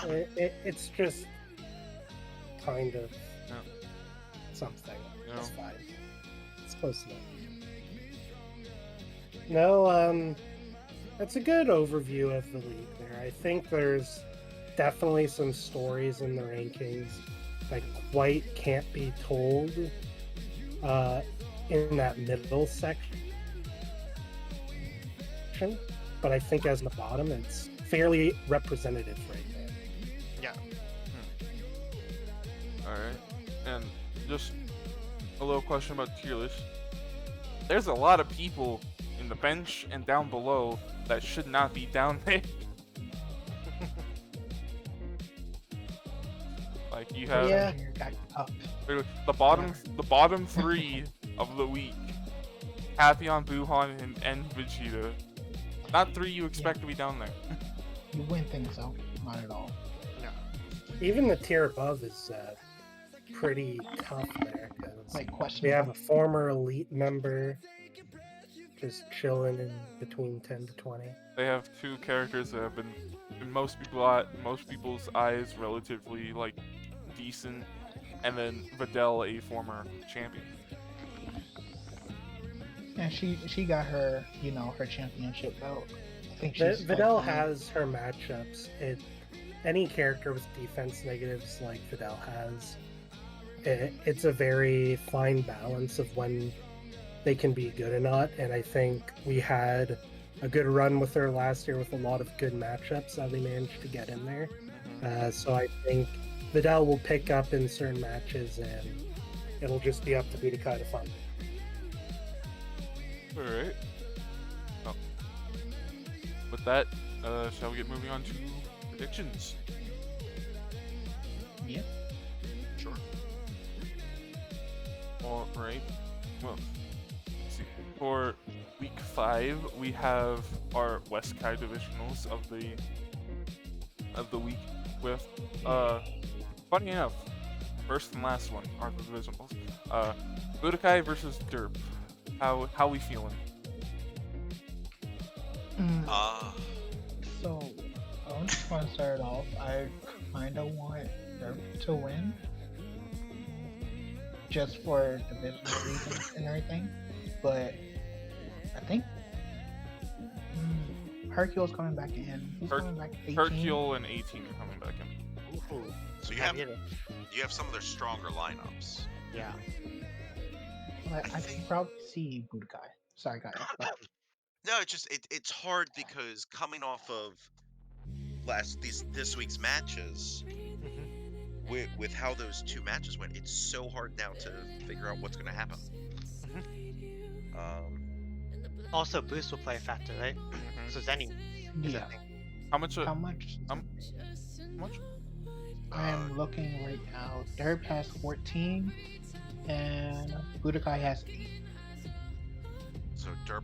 It's just kind of Yeah. something. Yeah. It's fine. It's close enough. No, that's a good overview of the league there. I think there's definitely some stories in the rankings that quite can't be told in that middle section. But I think as the bottom, it's fairly representative right there. yeah. Alright. And just a little question about tier list. There's a lot of people in the bench and down below that should not be down there. Like you have Yeah, back up. the bottom three of the week. Papillon, Buhan, and Vegeta. Not three you expect to be down there. You wouldn't think so. Not at all. No. Even the tier above is pretty tough there because Like we questionable. have a former elite member just chilling in between 10 to 20. They have two characters that have been in most people's eyes relatively like decent, and then Videl, a former champion. And she got her, her championship belt. I think she's Videl like, has her matchups. Any character with defense negatives like Videl has, it's a very fine balance of when they can be good or not. And I think we had a good run with her last year with a lot of good matchups that we managed to get in there. So I think Videl will pick up in certain matches, and it'll just be up to Budokai to find it. Alright. Well, with that, shall we get moving on to predictions? yeah. Sure. Alright. Well, let's see. For week 5, we have our West Kai divisionals of the week with funny enough, first and last one are the divisionals. Budokai versus Derp. How we feeling? So, I just want to start off. I kind of want them to win, just for divisional reasons and everything. But I think Hercule's coming back in. He's coming back 18. Hercule and 18 are coming back in. Ooh. So Heavy you have some of their stronger lineups. Yeah. But I can probably see Budokai. Sorry, guys. No, it's hard because coming off of this week's matches, with how those two matches went, it's so hard now to figure out what's going to happen. Also, boost will play a factor, right? So Zenny is a Yeah. thing. How much? How much? How much? I am looking right now. Derp has 14, and Budokai has 8. So Derp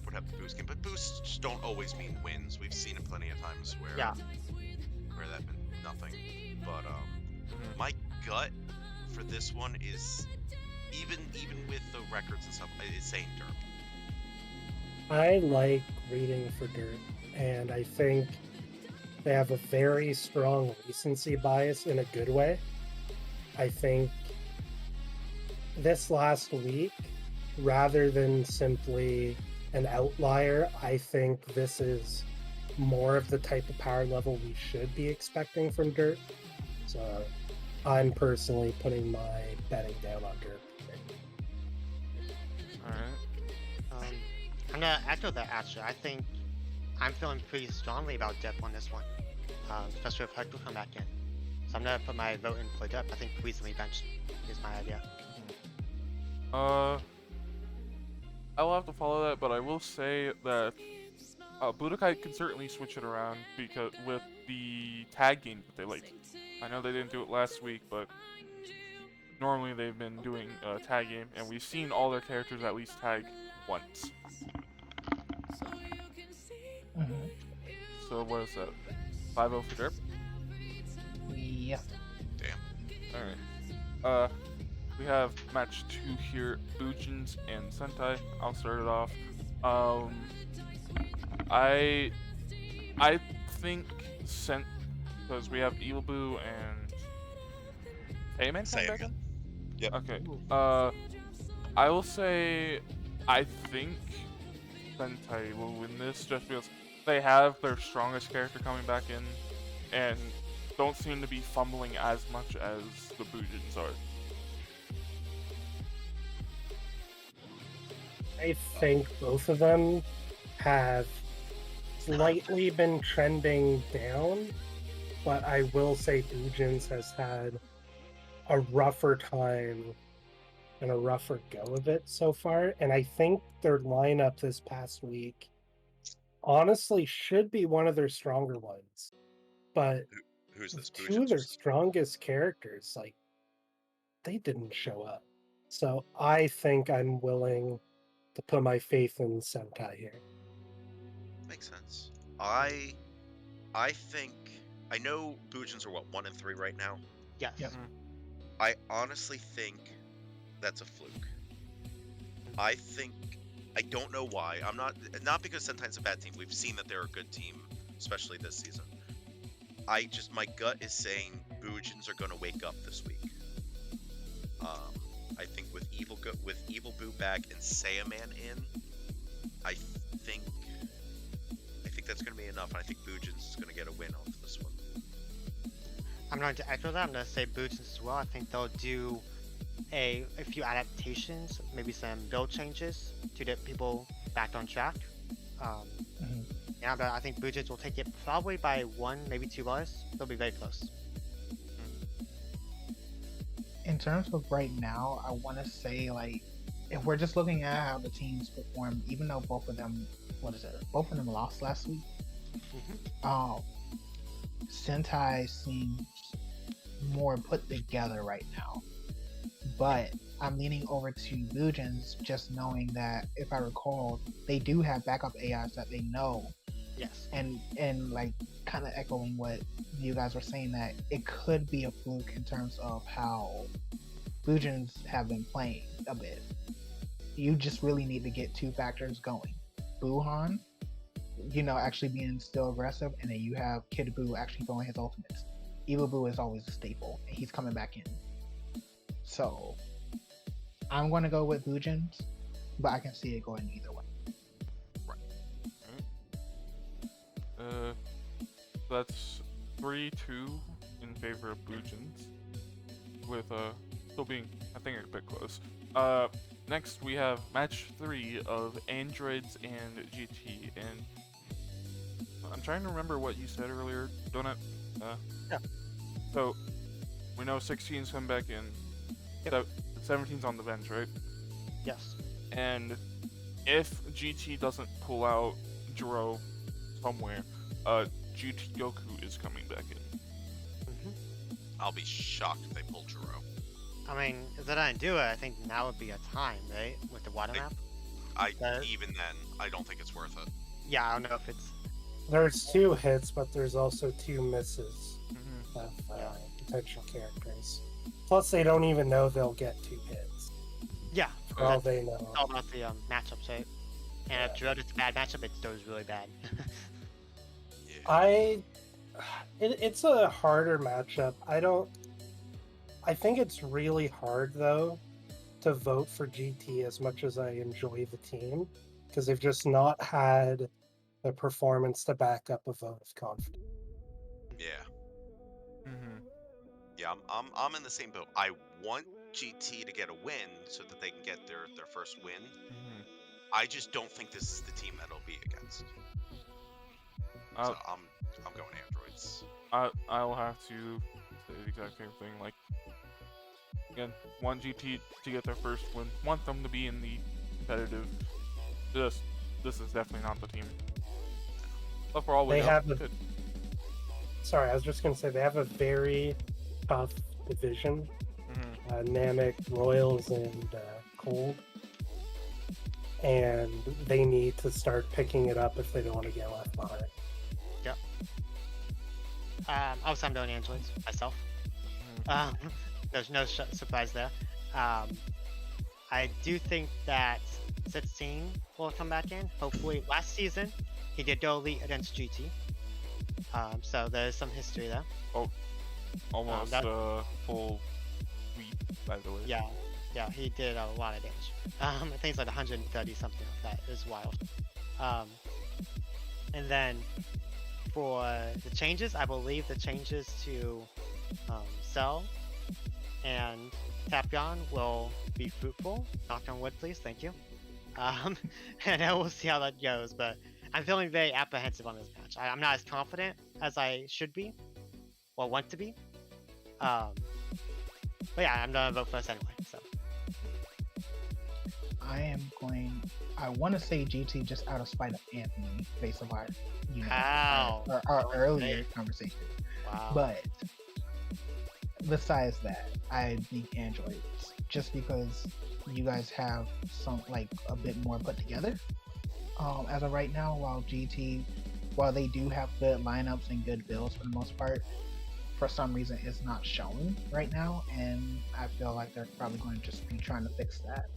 would have the boost game, but boosts don't always mean wins. We've seen it plenty of times where that been nothing. But my gut for this one is even with the records and stuff, it's saying Derp. I like reading for Dirt, and I think they have a very strong recency bias in a good way. I think this last week, rather than simply an outlier, I think this is more of the type of power level we should be expecting from Dirt. So I'm personally putting my betting down on Dirt. Alright. I'm gonna echo that actually. I think I'm feeling pretty strongly about Dep on this one, especially if Hud will come back in. So I'm gonna put my vote in for Dep. I think recently bench is my idea. I will have to follow that, but I will say that Budokai can certainly switch it around because with the tag game that they like. I know they didn't do it last week, but normally they've been doing a tag game, and we've seen all their characters at least tag once. Mhm. So what is that? 5-0 for Derp? Yeah. Damn. Alright. We have match 2 here, Bujins and Sentai. I'll start it off. I think because we have Evil Boo and Sayman coming back in? Yep. Okay. I will say I think Sentai will win this just because they have their strongest character coming back in and don't seem to be fumbling as much as the Bujins are. I think both of them have slightly been trending down, but I will say Bujins has had a rougher time and a rougher go of it so far. And I think their lineup this past week honestly should be one of their stronger ones. But Who's this? two of their strongest characters, like, they didn't show up. So I think I'm willing to put my faith in Sentai here. Makes sense. I think I know Bujins are what 1 and 3 right now. Yes. Yep. I honestly think that's a fluke. I don't know why. I'm not because Sentai's a bad team. We've seen that they're a good team, especially this season. My gut is saying Bujins are going to wake up this week. I think with Evil Boo back and Saiyaman in, I think that's going to be enough. And I think Bujins is going to get a win off this one. I'm going to echo that. I'm going to say Bujins as well. I think they'll do a few adaptations, maybe some build changes to get people back on track. Mhm. Yeah, but I think Bujins will take it probably by 1, maybe 2 bars. They'll be very close. In terms of right now, I want to say, like, if we're just looking at how the teams performed, even though both of them lost last week. Sentai seems more put together right now, but I'm leaning over to Bujins, just knowing that, if I recall, they do have backup AIs that they know, Yes. and like, kind of echoing what you guys were saying, that it could be a fluke in terms of how Bujins have been playing a bit. You just really need to get 2 factors going. Buhan, actually being still aggressive, and then you have Kid Buu actually throwing his ultimates. Evil Boo is always a staple, and he's coming back in. So I'm going to go with Bujins, but I can see it going either way. That's 3-2 in favor of Bujins, with still being, I think, a bit close. Next we have match 3 of Androids and GT, and I'm trying to remember what you said earlier, Donut. Yeah. So we know 16's come back in. Yep. 17's on the bench, right? Yes. And if GT doesn't pull out Jiro somewhere, GT Goku is coming back in. I'll be shocked if they pull Jiro. I mean, if they don't do it, I think now would be a time, right? With the water map. Even then, I don't think it's worth it. Yeah, I don't know if it's. There's 2 hits, but there's also 2 misses Mhm. of potential characters. Plus, they don't even know they'll get 2 hits. Yeah. For all they know. It's all about the matchups, right? And if Jiro gets a bad matchup, it goes really bad. Yeah. It's a harder matchup. I think it's really hard, though, to vote for GT as much as I enjoy the team, because they've just not had the performance to back up a vote of confidence. Yeah. Mhm. Yeah, I'm in the same boat. I want GT to get a win so that they can get their first win. Mhm. I just don't think this is the team that it'll be against. Uh, So I'm going Androids. I'll have to say the exact same thing. Like, again, want GT to get their first win. Want them to be in the competitive. This is definitely not the team. But for all we They know, have good. Sorry, I was just going to say they have a very tough division. Mhm. Namek, Royals, and Cold. and they need to start picking it up if they don't want to get left behind. Yep. Also, I'm doing androids myself. There's no surprise there. I do think that 16 will come back in. Hopefully, last season he did go elite against GT. So there's some history there. Almost that- full sweep, by the way. Yeah, he did a lot of damage. I think it's like 130 something like that. It was wild. And then for the changes, I believe the changes to Cell and Tapion will be fruitful. Knock on wood, please. Thank you. And then we'll see how that goes. But I'm feeling very apprehensive on this match. I'm not as confident as I should be, or want to be. But yeah, I'm gonna vote for us anyway. So I want to say GT just out of spite of Anthony, based on our, Wow. our earlier Okay. conversation. wow. But besides that, I think androids, just because you guys have some a bit more put together. As of right now, while GT, while they do have good lineups and good builds for the most part, for some reason it's not showing right now, and I feel like they're probably going to just be trying to fix that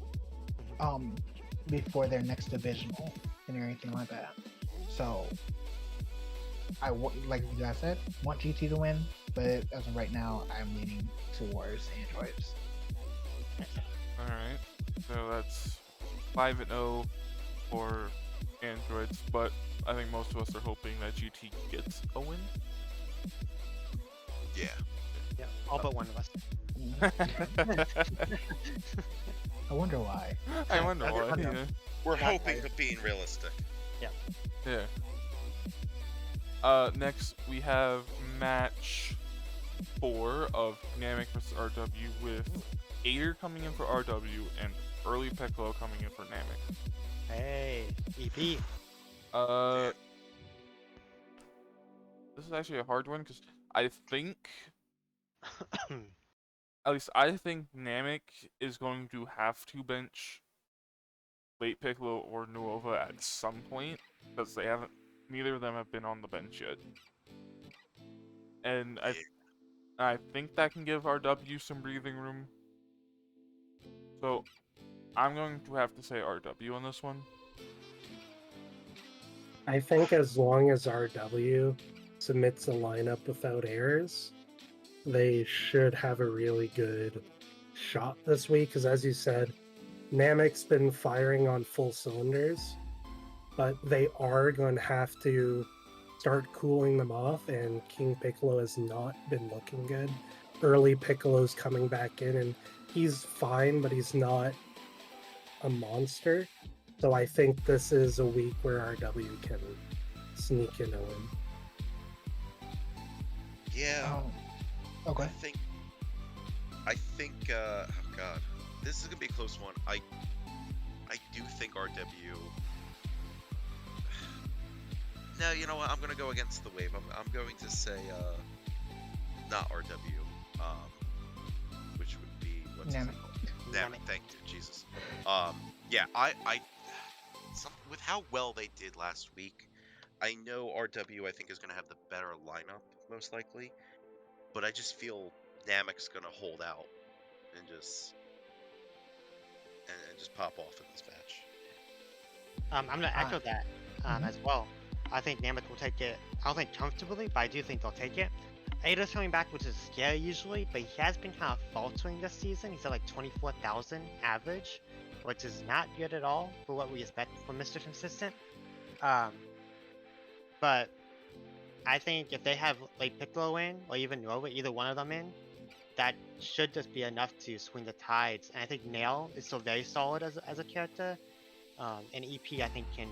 before their next divisional and everything like that. So like you guys said, want GT to win, but as of right now, I'm leaning towards androids. Alright, so that's 5-0 for androids, but I think most of us are hoping that GT gets a win. Yeah. Yeah, all but one of us. I wonder why. I wonder I why. don't know. Yeah. We're Not hoping, tired. but being realistic. Yeah. Next we have match 4 of Namek vs RW with Ader coming in for RW and Early Piccolo coming in for Namek. Hey, EP. This is actually a hard one because I think, at least I think Namek is going to have to bench late Piccolo or Nuova at some point because neither of them have been on the bench yet. And I think that can give RW some breathing room. So I'm going to have to say RW on this one. I think as long as RW submits a lineup without errors, they should have a really good shot this week. Because as you said, Namek's been firing on full cylinders, but they are going to have to start cooling them off, and King Piccolo has not been looking good. Early Piccolo's coming back in, and he's fine, but he's not a monster. So I think this is a week where RW can sneak in a win. Yeah. Okay. I think oh god, this is gonna be a close one. I do think RW. No, you know what? I'm gonna go against the wave. I'm going to say not RW, which would be what's his Namek. name? Namek. Thank you, Jesus. Yeah, with how well they did last week, I know RW I think is gonna have the better lineup most likely, but I just feel Namek's gonna hold out and just pop off in this match. I'm gonna echo that as well. I think Namek will take it. I don't think comfortably, but I do think they'll take it. Ada's coming back, which is scary usually, but he has been kind of faltering this season. He's at like 24,000 average, which is not good at all for what we expect from Mr. Consistent. But I think if they have like Piccolo in, or even Nova, either one of them in, that should just be enough to swing the tides. And I think Nail is still very solid as a character. And EP, I think, can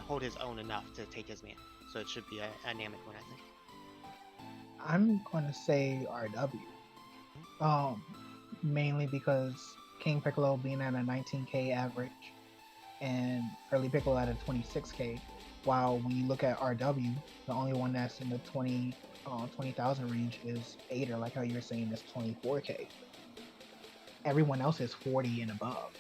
hold his own enough to take his man. So it should be a Namek win, I think. I'm going to say RW. Mainly because King Piccolo being at a 19k average and Early Piccolo at a 26k. While when you look at RW, the only one that's in the 20,000 range is Ader, like how you were saying, is 24k. Everyone else is 40 and above.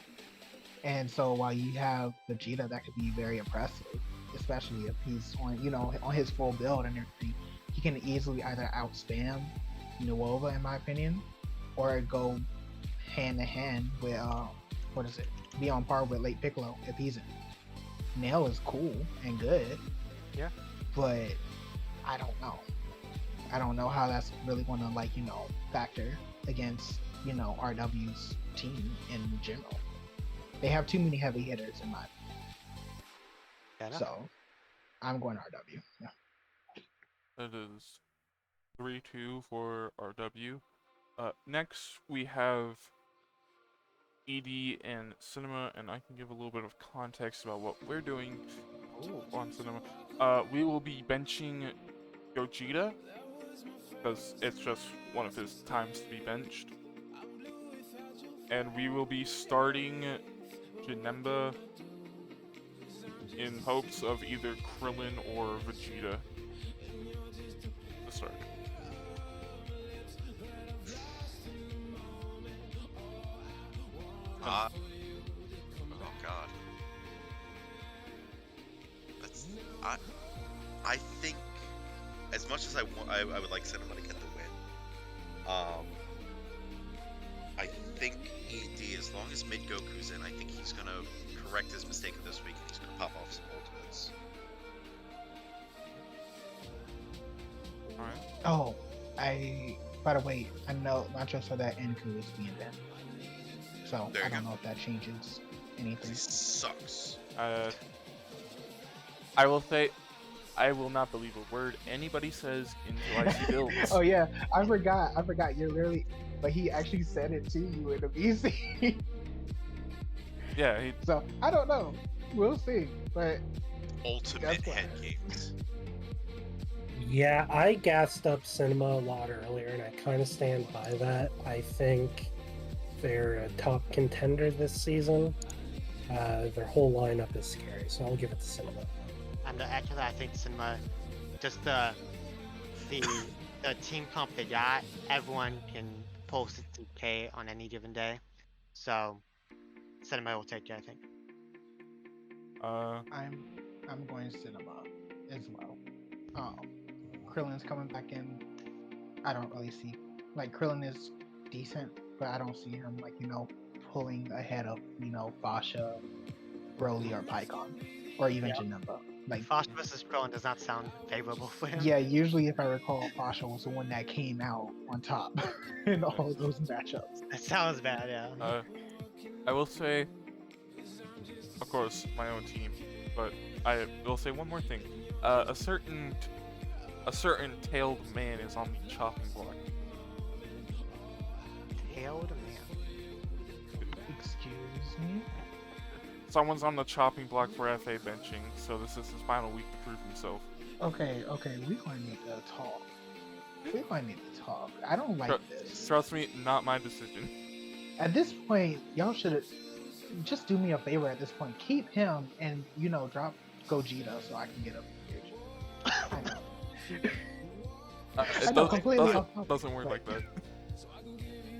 And so while you have Vegeta, that could be very impressive, especially if he's on, on his full build and everything. He can easily either outspam Nuova, in my opinion, or go hand to hand with be on par with late Piccolo if he's in. Nail is cool and good. Yeah. But I don't know. I don't know how that's really going to factor against RW's team in general. They have too many heavy hitters in my opinion. So I'm going RW. Yeah. That is 3-2 for RW. Next we have ED and Cinema, and I can give a little bit of context about what we're doing on Cinema. We will be benching Gogeta, because it's just one of his times to be benched. And we will be starting Janemba in hopes of either Krillin or Vegeta to start. Oh god. I think, as much as I would like Cinema to get the win. I think ED, as long as Mid Goku's in, I think he's gonna correct his mistake of this week and he's gonna pop off some ultimates. Alright. Oh, by the way, I know Nacho said that Enku is being banned. So I don't know if that changes anything. He sucks. I will say, I will not believe a word anybody says until I see builds. Oh yeah, I forgot. You're literally, but he actually said it to you in the VC. Yeah. So I don't know. We'll see. But Ultimate head games. Yeah, I gassed up Cinema a lot earlier, and I kind of stand by that. I think they're a top contender this season. Their whole lineup is scary, so I'll give it to Cinema. And actually, I think Cinema, just the team comp they got, everyone can post it to K on any given day. So Cinema will take it, I think. I'm going Cinema as well. Krillin's coming back in. I don't really see, Krillin is decent, but I don't see him pulling ahead of Basha, Broly, or Pycon, or even Janemba. Fosh versus Krillin does not sound favorable for him. Yeah, usually if I recall, Basha was the one that came out on top in all of those matchups. That sounds bad, yeah. I will say, of course, my own team, but I will say one more thing. A certain tailed man is on the chopping block. Tailed man. Excuse me? Someone's on the chopping block for FA benching, so this is his final week to prove himself. Okay, we're going to need to talk. I don't like this. Trust me, not my decision. At this point, y'all should just do me a favor at this point. Keep him and, drop Gogeta so I can get a I know. It doesn't work like that.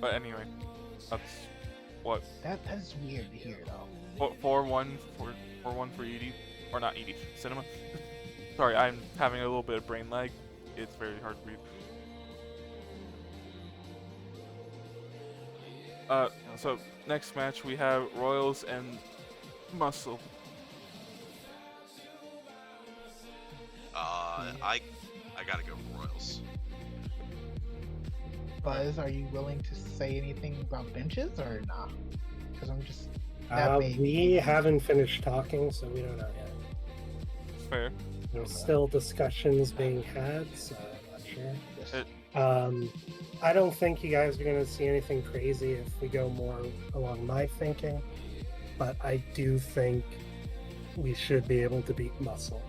But anyway, that's what. That's weird to hear, though. 4-1 for ED, or not ED, Cinema. Sorry, I'm having a little bit of brain lag. It's very hard to read. So next match we have Royals and Muscle. I gotta go Royals. Buzz, are you willing to say anything about benches or not? Because I'm just. We haven't finished talking, so we don't know yet. Fair. There's still discussions being had, so I'm not sure. I don't think you guys are going to see anything crazy if we go more along my thinking, but I do think we should be able to beat Muscle.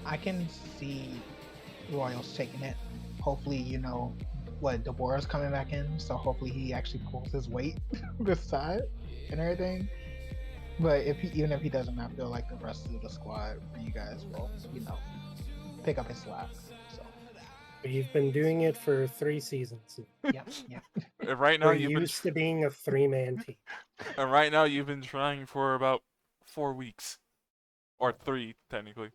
I can see Royals taking it. Hopefully, Deborah's coming back in, so hopefully he actually pulls his weight this side and everything. But even if he doesn't, I feel like the rest of the squad for you guys will, pick up his slack. So We've been doing it for 3 seasons. yeah. right now We're you've been used to being a 3-man team. and right now you've been trying for about 4 weeks, or 3 technically.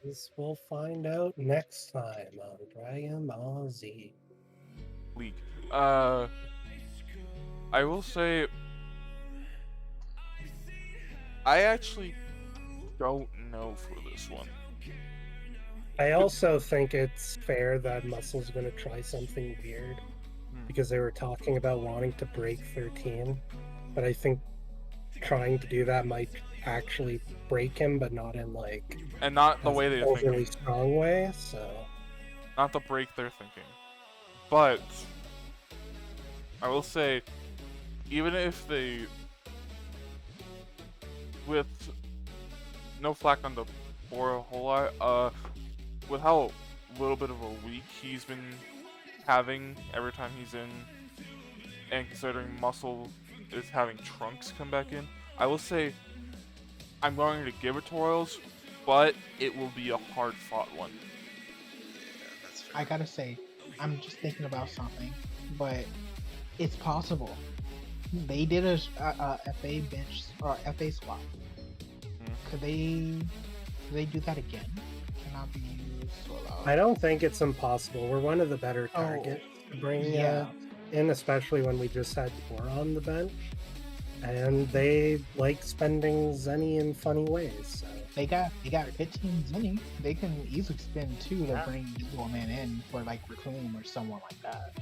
This we'll find out next time on Dragon Ball Z. League. I will say, I actually don't know for this one. I also think it's fair that Muscle's going to try something weird because they were talking about wanting to break 13, but I think trying to do that might actually break him, but not in like And not the way they're overly thinking. strong way. So Not the break they're thinking. But I will say, even if they, with no flack on the for a whole lot, with how little bit of a week he's been having every time he's in, and considering Muscle is having Trunks come back in, I will say I'm going to give it to Royals, but it will be a hard-fought one. Yeah, that's fair. I gotta say, I'm just thinking about something, but it's possible. They did a FA bench or FA swap. Could they do that again? Cannot be used to allow. I don't think it's impossible. We're one of the better targets to bring in, especially when we just had Tor on the bench. And they like spending Zenny in funny ways. So. They got 15 Zenny. They can easily spend 2 to bring Evil Man in for like Raccoon or someone like that.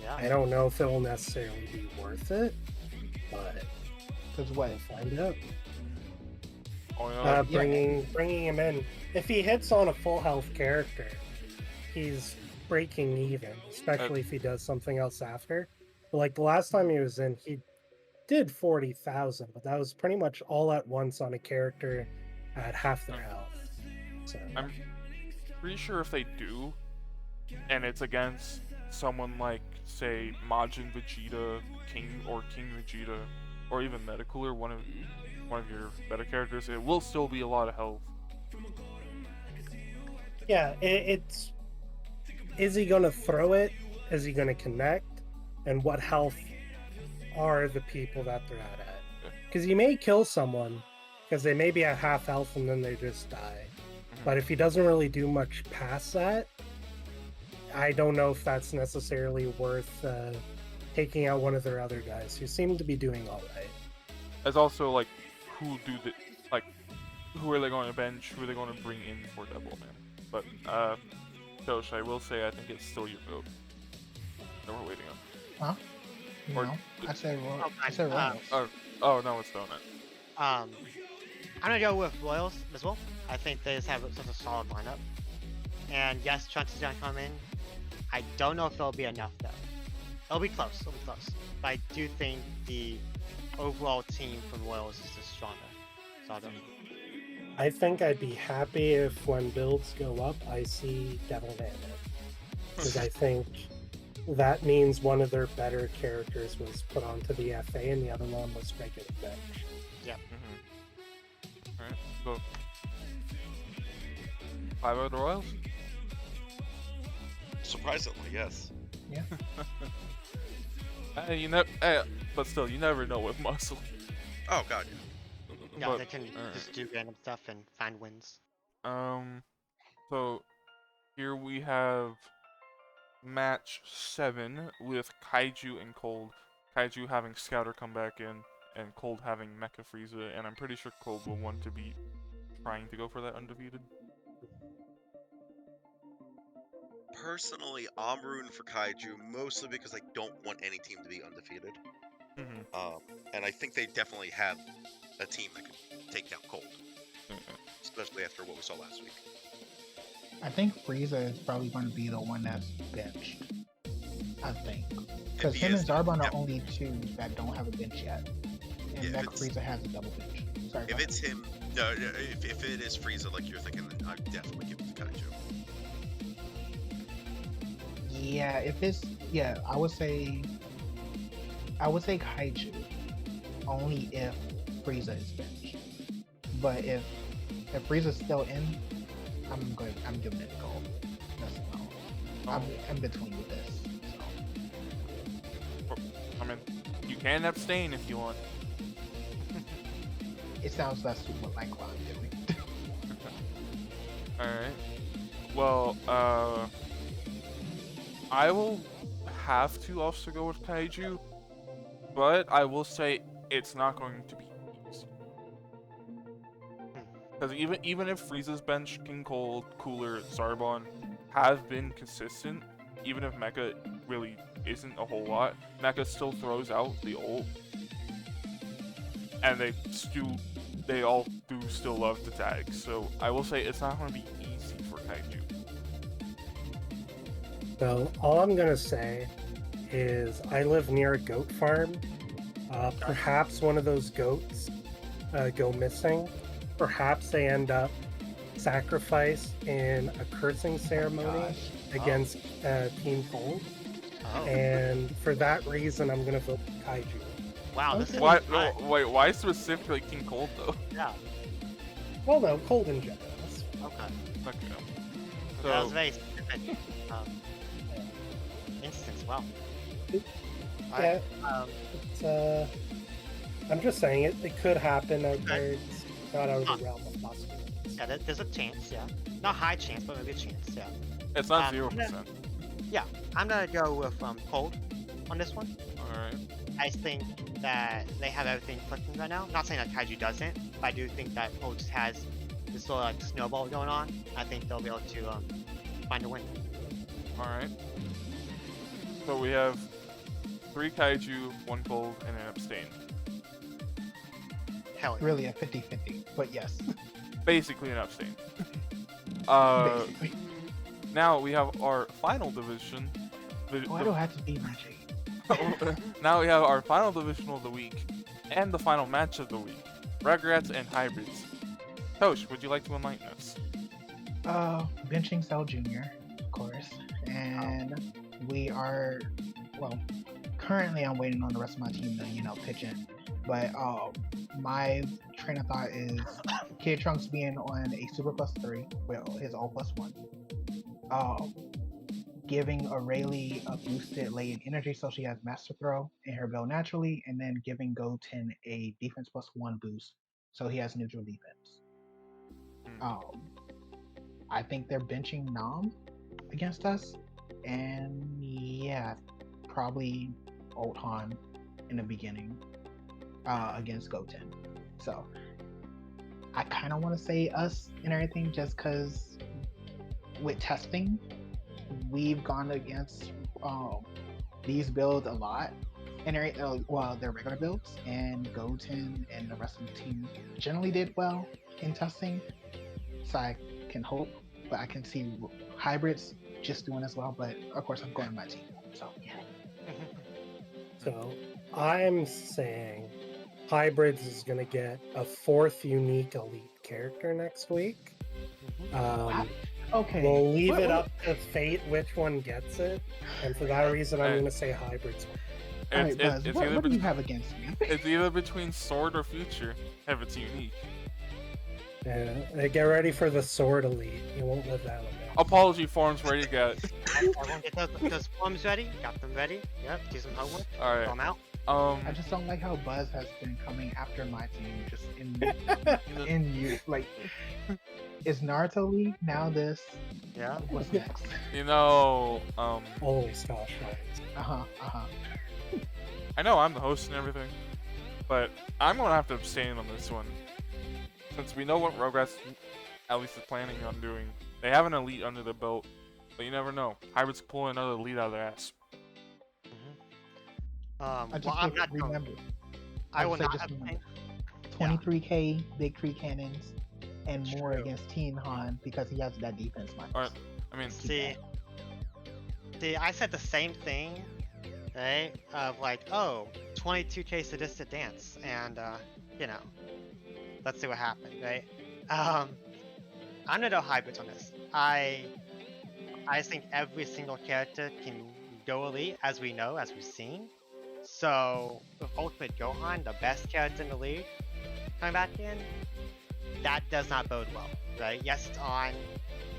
Yeah. I don't know if it'll necessarily be worth it, but Because what? we'll find out. Oh, yeah. Bringing him in. If he hits on a full health character, he's breaking even, especially if he does something else after. But like the last time he was in, he did 40,000, but that was pretty much all at once on a character at half their health. So I'm pretty sure if they do, and it's against someone like, say, Majin Vegeta, King Vegeta, or even Metacooler, one of your better characters, it will still be a lot of health. yeah, it's is he gonna throw it? Is he gonna connect? And what health are the people that they're at? Because you may kill someone because they may be at half health and then they just die. But if he doesn't really do much past that, I don't know if that's necessarily worth taking out one of their other guys who seem to be doing all right. There's also like who are they going to bench? Who are they going to bring in for Devilman? But Tosh, I will say I think it's still your vote that we're waiting on. Huh? Or- No, I said Royals. Oh, I said fine. Royals. Oh no, it's Donut. I'm gonna go with Royals as well. I think they just have such a solid lineup. And yes, Trunks is gonna come in. I don't know if it'll be enough though. It'll be close. But I do think the overall team from Royals is just stronger. So I don't know. I think I'd be happy if when builds go up, I see Devilman in. Because I think that means one of their better characters was put onto the FA and the other one was regular bench. Alright, go. 5 out of the Royals? Surprisingly, yes. But still, you never know with Muscle. Oh god, yeah. Yeah, But- they can alright. just do random stuff and find wins. So here we have match 7 with Kaiju and Cold. Kaiju having Scouter come back in, and Cold having Mecha Frieza, and I'm pretty sure Cold will want to be trying to go for that undefeated. Personally, I'm rooting for Kaiju mostly because I don't want any team to be undefeated. And I think they definitely have a team that can take down Cold, especially after what we saw last week. I think Frieza is probably going to be the one that's benched. I think. Because If he him is, and Zarbon are yep. only 2 that don't have a bench yet. And Yeah, if Mecha it's- Frieza has a double bench. Sorry, go If ahead. it's him, no, if it is Frieza like you're thinking, then I'd definitely give it to Kaiju. Yeah, I would say Kaiju only if Frieza is benched. But if Frieza's still in, I'm giving it to Gold. That's all. I'm in between with this. So. I mean, you can abstain if you want. It sounds less like what I'm doing. Alright. Well, I will have to also go with Kaiju, but I will say it's not going to be easy. Because even if Frieza's bench, King Cold, Cooler, Zarbon have been consistent, even if Mecha really isn't a whole lot, Mecha still throws out the ult. And they all do still love to tag. So I will say it's not going to be easy for Kaiju. So all I'm gonna say is I live near a goat farm. Perhaps one of those goats go missing. Perhaps they end up sacrificed in a cursing ceremony against Team Cold. Oh. And for that reason, I'm gonna vote Kaiju. Wow, this is Why? fun. No, wait, why specifically King Cold though? Yeah. Well, no, Cold in general. Okay. Okay. That was So very specific instance. Wow. Yeah, Um, it's, I'm just saying it could happen out there. It's not out of the realm of possibility. yeah, there's a chance. Yeah. Not high chance, but maybe a chance. Yeah. it's not I'm 0%. I'm gonna go with Cold on this one. All right. I think that they have everything clicking right now. Not saying that Kaiju doesn't, but I do think that Cold just has this little like snowball going on. I think they'll be able to find a win. All right. So we have 3 Kaiju, 1 Cold, and an abstain. Hell yeah. Really a 50-50, but yes. Basically an abstain. Basically. Now we have our final division. Why do I have to be magic? Now we have our final divisional of the week and the final match of the week. Rugrats and Hybrids. Tosh, would you like to enlighten us? Benching Cell Jr., of course. And we are, well, currently I'm waiting on the rest of my team to, pitch in. But my train of thought is Kid Trunks being on a Super Plus 3, well, his all plus 1. Giving Aurelie a boosted lane energy so she has Master Throw in her build naturally, and then giving Goten a defense plus 1 boost so he has neutral defense. I think they're benching Nam against us, and yeah, probably Ult Han in the beginning against Goten. So I kind of want to say us and everything just because with testing, we've gone against these builds a lot, and their regular builds, and Goten and the rest of the team generally did well in testing. So I can hope, but I can see hybrids just doing as well. But of course, I'm going with my team. So yeah. So I'm saying Hybrids is going to get a 4th unique elite character next week. Okay. We'll leave it up to fate which one gets it, and for that reason, I'm going to say Hybrids. Alright, Buzz, It's what either do you have against me? it's either between Sword or Future if it's unique. Yeah, get ready for the sword elite. You won't live that one down. Apology forms ready to get. Everyone get those forms ready. Got them ready. Yep. Do some homework. All right. I'm out. I just don't like how Buzz has been coming after my team, just in you. Like, is Naruto League now this? Yeah. What's next? Always Scotch I know I'm the host and everything, but I'm gonna have to abstain on this one. Since we know what Rugrats at least is planning on doing. They have an elite under the belt, but you never know. Hybrids could pull another elite out of their ass. I just Well, I'm not remember. I will say not just abstain. remember. 23k big tree cannons and more True. against Teen Han because he has that defense minus. Alright, I mean, See, I said the same thing, right? Of like, oh, 22k sadistic dance, and let's see what happened, right? I'm gonna go hybrids on this. I think every single character can go elite, as we know, as we've seen. So with Ultimate Gohan, the best character in the league, coming back in, that does not bode well, right? Yes, it's on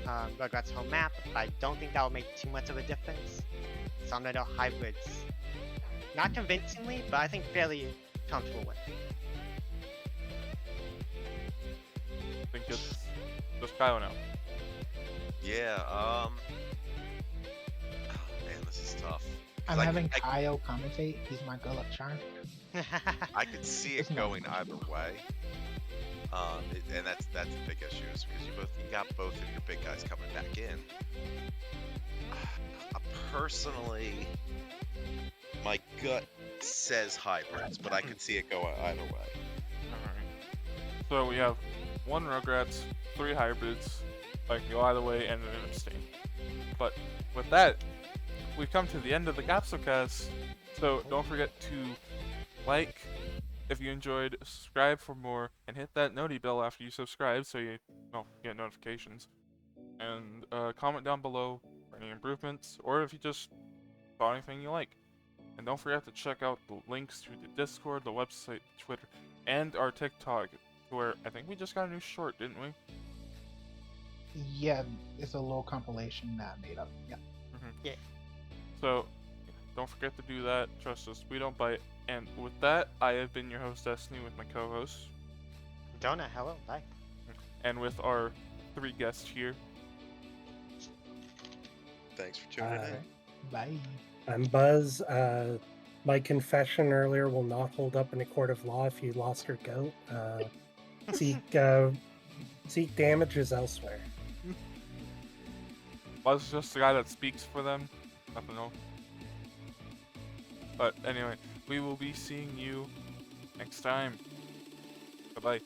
Rugrats home map, but I don't think that will make too much of a difference. Some little hybrids. Not convincingly, but I think fairly comfortable with. I think it's just Kaio now. Yeah. Oh man, this is tough. 'Cause I'm I having could- Kaio commentate. He's my good luck charm. I could see It's it not going much either different. way. And that's the big issue is because you got both of your big guys coming back in. Personally, my gut says hybrids, but I could see it go either way. Alright. So we have 1 Rugrats, 3 hybrids. I can go either way and an abstain. But with that, we've come to the end of the Capsule cast. So don't forget to like if you enjoyed, subscribe for more, and hit that noti bell after you subscribe so you get notifications. And comment down below for any improvements, or if you just saw anything you like. And don't forget to check out the links to the Discord, the website, Twitter, and our TikTok, where I think we just got a new short, didn't we? Yeah, it's a little compilation that I made up. Yeah. So don't forget to do that. Trust us, we don't bite. And with that, I have been your host Destiny with my co-host, Donut, hello, bye. and with our 3 guests here. Thanks for tuning Uh, in. Bye. I'm Buzz. My confession earlier will not hold up in a court of law if you lost your goat. Seek damages elsewhere. Buzz is just the guy that speaks for them. Nothing else. But anyway, we will be seeing you next time. Bye bye.